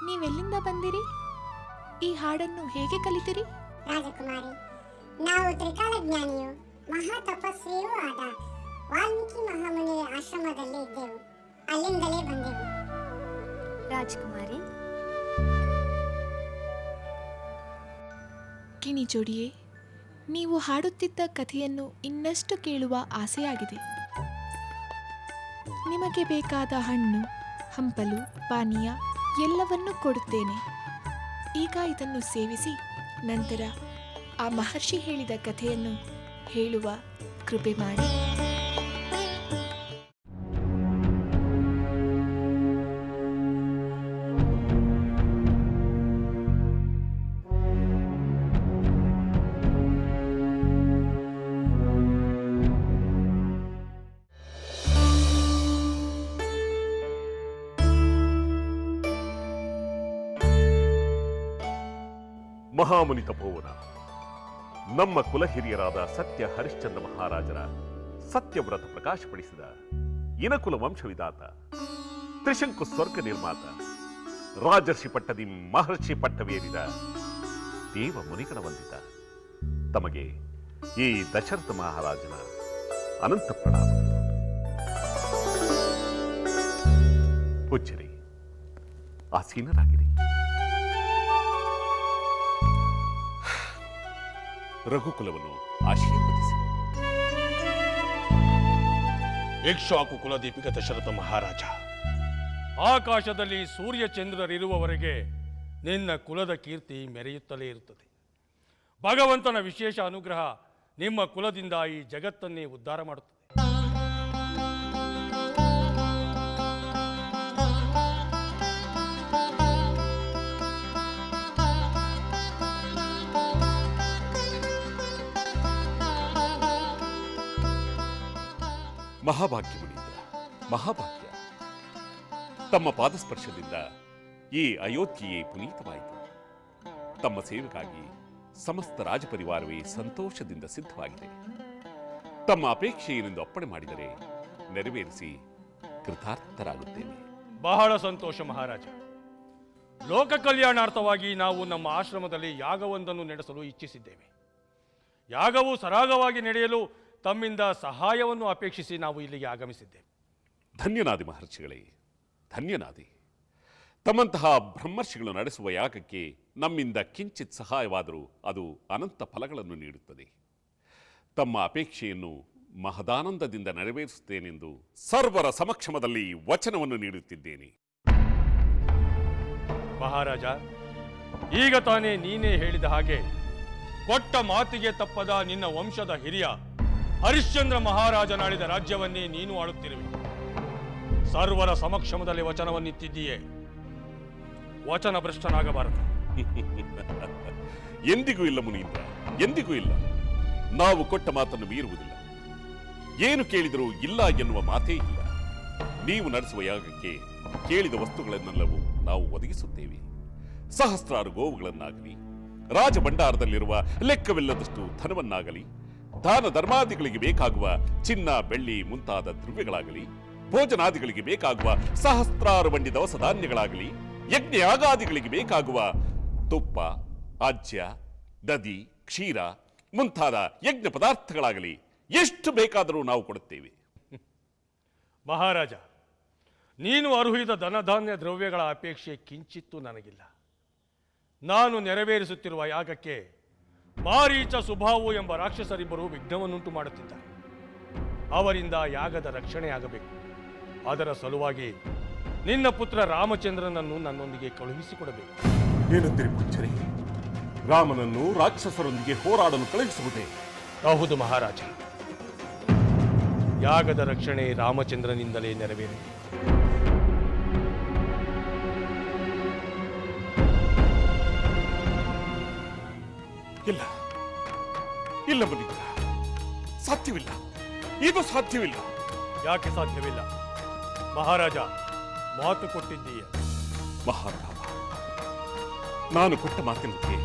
ನೀವೆಲ್ಲಿಂದ ಬಂದಿರಿ? ಈ ಹಾಡನ್ನು ಹೇಗೆ ಕಲಿತಿರಿ? ರಾಜಕುಮಾರಿ, ನಾವು ತ್ರಿಕಾಲಜ್ಞಾನಿಯು ಮಹಾ ತಪಸ್ವಿಯೂ ಆದ ವಾಲ್ಮೀಕಿ ಮಹಾಮುನಿಯ ಆಶ್ರಮದಲ್ಲಿ ಇದ್ದೆವು. ಅಲ್ಲಿಂದಲೇ ಬಂದೆವು. ರಾಜಕುಮಾರಿ, ಗಿಣಿ ಜೋಡಿಯೇ, ನೀವು ಹಾಡುತ್ತಿದ್ದ ಕಥೆಯನ್ನು ಇನ್ನಷ್ಟು ಕೇಳುವ ಆಸೆಯಾಗಿದೆ. ನಿಮಗೆ ಬೇಕಾದ ಹಣ್ಣು, ಹಂಪಲು, ಪಾನೀಯ ಎಲ್ಲವನ್ನೂ ಕೊಡುತ್ತೇನೆ. ಈಗ ಇದನ್ನು ಸೇವಿಸಿ ನಂತರ ಆ ಮಹರ್ಷಿ ಹೇಳಿದ ಕಥೆಯನ್ನು ಹೇಳುವ ಕೃಪೆ ಮಾಡಿ. ಮಹಾಮುನಿ ತಪೋವನ ನಮ್ಮ ಕುಲಹಿರಿಯರಾದ ಸತ್ಯ ಹರಿಶ್ಚಂದ್ರ ಮಹಾರಾಜರ ಸತ್ಯವ್ರತ ಪ್ರಕಾಶಪಡಿಸಿದ ಇನಕುಲ ವಂಶವಿದಾತ, ತ್ರಿಶಂಕು ಸ್ವರ್ಗ ನಿರ್ಮಾತ, ರಾಜರ್ಷಿ ಪಟ್ಟದಿ ಮಹರ್ಷಿ ಪಟ್ಟವೇರಿದ ದೇವ ಮುನಿಗಳ ವಂದಿತ ತಮಗೆ ಈ ದಶರಥ ಮಹಾರಾಜನ ಅನಂತ ಪ್ರಣಾಮಗಳು. ಪೂಜ್ಯರೇ, ಆಸೀನರಾಗಿರಿ. ರಘುಕುಲವನ್ನು ಆಶೀರ್ವದಿಸಿ. ಇಕ್ಷ್ವಾಕು ಕುಲದೀಪಿಕ ದಶರಥ ಮಹಾರಾಜ, ಆಕಾಶದಲ್ಲಿ ಸೂರ್ಯ ಚಂದ್ರರಿರುವವರೆಗೆ ನಿನ್ನ ಕುಲದ ಕೀರ್ತಿ ಮೆರೆಯುತ್ತಲೇ ಇರುತ್ತದೆ. ಭಗವಂತನ ವಿಶೇಷ ಅನುಗ್ರಹ ನಿಮ್ಮ ಕುಲದಿಂದ ಈ ಜಗತ್ತನ್ನೇ ಉದ್ಧಾರ ಮಾಡುತ್ತದೆ. ಮಹಾಭಾಗ್ಯ ಮುನೀಂದ್ರ, ಮಹಾಭಾಗ್ಯ. ತಮ್ಮ ಪಾದಸ್ಪರ್ಶದಿಂದ ಈ ಅಯೋಧ್ಯೆಯೇ ಪುನೀತವಾಯಿತು. ತಮ್ಮ ಸೇವೆಗಾಗಿ ಸಮಸ್ತ ರಾಜಪರಿವಾರವೇ ಸಂತೋಷದಿಂದ ಸಿದ್ಧವಾಗಿದೆ. ತಮ್ಮ ಅಪೇಕ್ಷೆ ಏನೆಂದು ಅಪ್ಪಣೆ ಮಾಡಿದರೆ ನೆರವೇರಿಸಿ ಕೃತಾರ್ಥರಾಗುತ್ತೇವೆ. ಬಹಳ ಸಂತೋಷ ಮಹಾರಾಜ. ಲೋಕ ಕಲ್ಯಾಣಾರ್ಥವಾಗಿ ನಾವು ನಮ್ಮ ಆಶ್ರಮದಲ್ಲಿ ಯಾಗವೊಂದನ್ನು ನಡೆಸಲು ಇಚ್ಛಿಸಿದ್ದೇವೆ. ಯಾಗವು ಸರಾಗವಾಗಿ ನಡೆಯಲು ತಮ್ಮಿಂದ ಸಹಾಯವನ್ನು ಅಪೇಕ್ಷಿಸಿ ನಾವು ಇಲ್ಲಿಗೆ ಆಗಮಿಸಿದ್ದೇವೆ. ಧನ್ಯನಾದಿ ಮಹರ್ಷಿಗಳೇ, ಧನ್ಯನಾದಿ. ತಮ್ಮಂತಹ ಬ್ರಹ್ಮರ್ಷಿಗಳು ನಡೆಸುವ ಯಾಗಕ್ಕೆ ನಮ್ಮಿಂದ ಕಿಂಚಿತ್ ಸಹಾಯವಾದರೂ ಅದು ಅನಂತ ಫಲಗಳನ್ನು ನೀಡುತ್ತದೆ. ತಮ್ಮ ಅಪೇಕ್ಷೆಯನ್ನು ಮಹದಾನಂದದಿಂದ ನೆರವೇರಿಸುತ್ತೇನೆಂದು ಸರ್ವರ ಸಮಕ್ಷಮದಲ್ಲಿ ವಚನವನ್ನು ನೀಡುತ್ತಿದ್ದೇನೆ. ಮಹಾರಾಜ, ಈಗ ತಾನೇ ನೀನೇ ಹೇಳಿದ ಹಾಗೆ ಕೊಟ್ಟ ಮಾತಿಗೆ ತಪ್ಪದ ನಿನ್ನ ವಂಶದ ಹಿರಿಯ ಹರಿಶ್ಚಂದ್ರ ಮಹಾರಾಜನಾಳಿದ ರಾಜ್ಯವನ್ನೇ ನೀನು ಆಳುತ್ತಿರುವೆ. ಸರ್ವರ ಸಮಕ್ಷಮದಲ್ಲಿ ವಚನವನ್ನಿತ್ತಿದ್ದೀಯೇ. ವಚನ ಭ್ರಷ್ಟನಾಗಬಾರದು. ಎಂದಿಗೂ ಇಲ್ಲ ಮುನೀಂದ್ರ, ಎಂದಿಗೂ ಇಲ್ಲ. ನಾವು ಕೊಟ್ಟ ಮಾತನ್ನು ಮೀರುವುದಿಲ್ಲ. ಏನು ಕೇಳಿದರೂ ಇಲ್ಲ ಎನ್ನುವ ಮಾತೇ ಇಲ್ಲ. ನೀವು ನಡೆಸುವ ಯಾಗಕ್ಕೆ ಕೇಳಿದ ವಸ್ತುಗಳನ್ನೆಲ್ಲವೂ ನಾವು ಒದಗಿಸುತ್ತೇವೆ. ಸಹಸ್ರಾರು ಗೋವುಗಳನ್ನಾಗಲಿ, ರಾಜಭಂಡಾರದಲ್ಲಿರುವ ಲೆಕ್ಕವಿಲ್ಲದಷ್ಟು ಧನವನ್ನಾಗಲಿ, ದಾನ ಧರ್ಮಾದಿಗಳಿಗೆ ಬೇಕಾಗುವ ಚಿನ್ನ, ಬೆಳ್ಳಿ ಮುಂತಾದ ದ್ರವ್ಯಗಳಾಗಲಿ, ಭೋಜನಾದಿಗಳಿಗೆ ಬೇಕಾಗುವ ಸಹಸ್ರಾರು ಬಂಡಿ ದವಸ ಧಾನ್ಯಗಳಾಗಲಿ, ಯಜ್ಞಯಾಗಾದಿಗಳಿಗೆ ಬೇಕಾಗುವ ತುಪ್ಪ, ಆಜ್ಯ, ದದಿ, ಕ್ಷೀರ ಮುಂತಾದ ಯಜ್ಞ ಪದಾರ್ಥಗಳಾಗಲಿ ಎಷ್ಟು ಬೇಕಾದರೂ ನಾವು ಕೊಡುತ್ತೇವೆ. ಮಹಾರಾಜ, ನೀನು ಅರ್ಹಿದ ಧನಧಾನ್ಯ ದ್ರವ್ಯಗಳ ಅಪೇಕ್ಷೆ ಕಿಂಚಿತ್ತೂ ನನಗಿಲ್ಲ. ನಾನು ನೆರವೇರಿಸುತ್ತಿರುವ ಯಾಗಕ್ಕೆ ಮಾರೀಚ ಸುಭಾವು ಎಂಬ ರಾಕ್ಷಸರಿಬ್ಬರು ವಿಘ್ನವನ್ನುಂಟು ಮಾಡುತ್ತಿದ್ದಾರೆ. ಅವರಿಂದ ಯಾಗದ ರಕ್ಷಣೆಯಾಗಬೇಕು. ಅದರ ಸಲುವಾಗಿ ನಿನ್ನ ಪುತ್ರ ರಾಮಚಂದ್ರನನ್ನು ನನ್ನೊಂದಿಗೆ ಕಳುಹಿಸಿಕೊಡಬೇಕು. ಏನಂತೀರಿ ಪುಚ್ಚರೇ? ರಾಮನನ್ನು ರಾಕ್ಷಸರೊಂದಿಗೆ ಹೋರಾಡಲು ಕಳುಹಿಸುವುದೇ? ಹೌದು ಮಹಾರಾಜ. ಯಾಗದ ರಕ್ಷಣೆ ರಾಮಚಂದ್ರನಿಂದಲೇ ನೆರವೇರಿದೆ. ಇಲ್ಲ ಇಲ್ಲ ಮುನೀಂದ್ರ, ಸಾಧ್ಯವಿಲ್ಲ, ಇದು ಸಾಧ್ಯವಿಲ್ಲ. ಯಾಕೆ ಸಾಧ್ಯವಿಲ್ಲ ಮಹಾರಾಜ? ಮಾತು ಕೊಟ್ಟಿದ್ದೀಯ. ಮಹಾರಾಮ, ನಾನು ಕೊಟ್ಟ ಮಾತಿನಂತೆ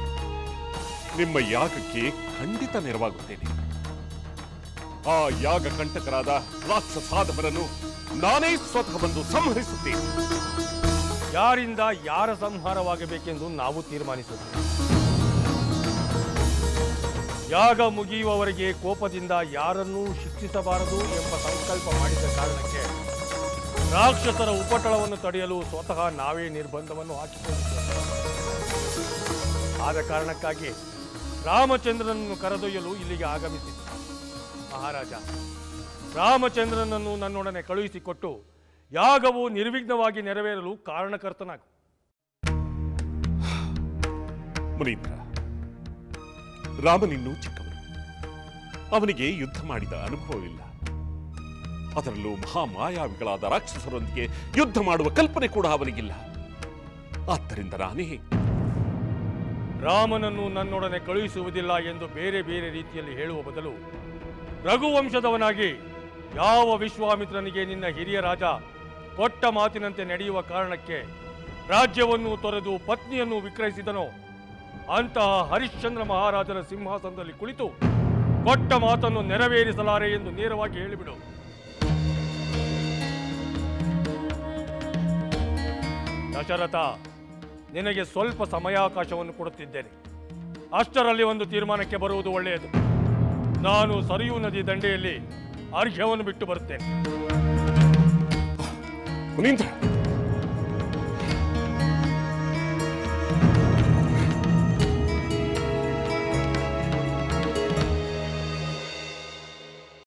ನಿಮ್ಮ ಯಾಗಕ್ಕೆ ಖಂಡಿತ ನೆರವಾಗುತ್ತೇನೆ. ಆ ಯಾಗ ಕಂಟಕರಾದ ರಾಕ್ಷಸಾಧವರನ್ನು ನಾನೇ ಸ್ವತಃ ಬಂದು ಸಂಹರಿಸುತ್ತೇನೆ. ಯಾರಿಂದ ಯಾರ ಸಂಹಾರವಾಗಬೇಕೆಂದು ನಾವು ತೀರ್ಮಾನಿಸುತ್ತೇವೆ. ಯಾಗ ಮುಗಿಯುವವರೆಗೆ ಕೋಪದಿಂದ ಯಾರನ್ನೂ ಶಿಕ್ಷಿಸಬಾರದು ಎಂಬ ಸಂಕಲ್ಪ ಮಾಡಿದ ಕಾರಣಕ್ಕೆ ರಾಕ್ಷಸರ ಉಪಟಳವನ್ನು ತಡೆಯಲು ಸ್ವತಃ ನಾವೇ ನಿರ್ಬಂಧವನ್ನು ಹಾಕಿಕೊಂಡಿದ್ದೇವೆ. ಆದ ಕಾರಣಕ್ಕಾಗಿ ರಾಮಚಂದ್ರನನ್ನು ಕರೆದೊಯ್ಯಲು ಇಲ್ಲಿಗೆ ಆಗಮಿಸಿದೆ. ಮಹಾರಾಜ, ರಾಮಚಂದ್ರನನ್ನು ನನ್ನೊಡನೆ ಕಳುಹಿಸಿಕೊಟ್ಟು ಯಾಗವು ನಿರ್ವಿಘ್ನವಾಗಿ ನೆರವೇರಲು ಕಾರಣಕರ್ತನಾಗು. ಮುನೀಂದ್ರ, ರಾಮನಿನ್ನೂ ಚಿಕ್ಕವನು. ಅವನಿಗೆ ಯುದ್ಧ ಮಾಡಿದ ಅನುಭವವಿಲ್ಲ. ಅದರಲ್ಲೂ ಮಹಾಮಾಯಾವಿಗಳಾದ ರಾಕ್ಷಸರೊಂದಿಗೆ ಯುದ್ಧ ಮಾಡುವ ಕಲ್ಪನೆ ಕೂಡ ಅವನಿಗಿಲ್ಲ. ಆದ್ದರಿಂದ ನಾನೇ ರಾಮನನ್ನು ನನ್ನೊಡನೆ ಕಳುಹಿಸುವುದಿಲ್ಲ ಎಂದು ಬೇರೆ ಬೇರೆ ರೀತಿಯಲ್ಲಿ ಹೇಳುವ ಬದಲು ರಘುವಂಶದವನಾಗಿ ಯಾವ ವಿಶ್ವಾಮಿತ್ರನಿಗೆ ನಿನ್ನ ಹಿರಿಯ ರಾಜ ಕೊಟ್ಟ ಮಾತಿನಂತೆ ನಡೆಯುವ ಕಾರಣಕ್ಕೆ ರಾಜ್ಯವನ್ನು ತೊರೆದು ಪತ್ನಿಯನ್ನು ವಿಕ್ರಯಿಸಿದನೋ ಅಂತಹ ಹರಿಶ್ಚಂದ್ರ ಮಹಾರಾಜನ ಸಿಂಹಾಸನದಲ್ಲಿ ಕುಳಿತು ಕೊಟ್ಟ ಮಾತನ್ನು ನೆರವೇರಿಸಲಾರೆ ಎಂದು ನೇರವಾಗಿ ಹೇಳಿಬಿಡು. ದಶರಥ, ನಿನಗೆ ಸ್ವಲ್ಪ ಸಮಯಾವಕಾಶವನ್ನು ಕೊಡುತ್ತಿದ್ದೇನೆ. ಅಷ್ಟರಲ್ಲಿ ಒಂದು ತೀರ್ಮಾನಕ್ಕೆ ಬರುವುದು ಒಳ್ಳೆಯದು. ನಾನು ಸರಿಯೂ ನದಿ ದಂಡೆಯಲ್ಲಿ ಅರ್ಘ್ಯವನ್ನು ಬಿಟ್ಟು ಬರುತ್ತೇನೆ. ಮುನೀಂದ್ರ,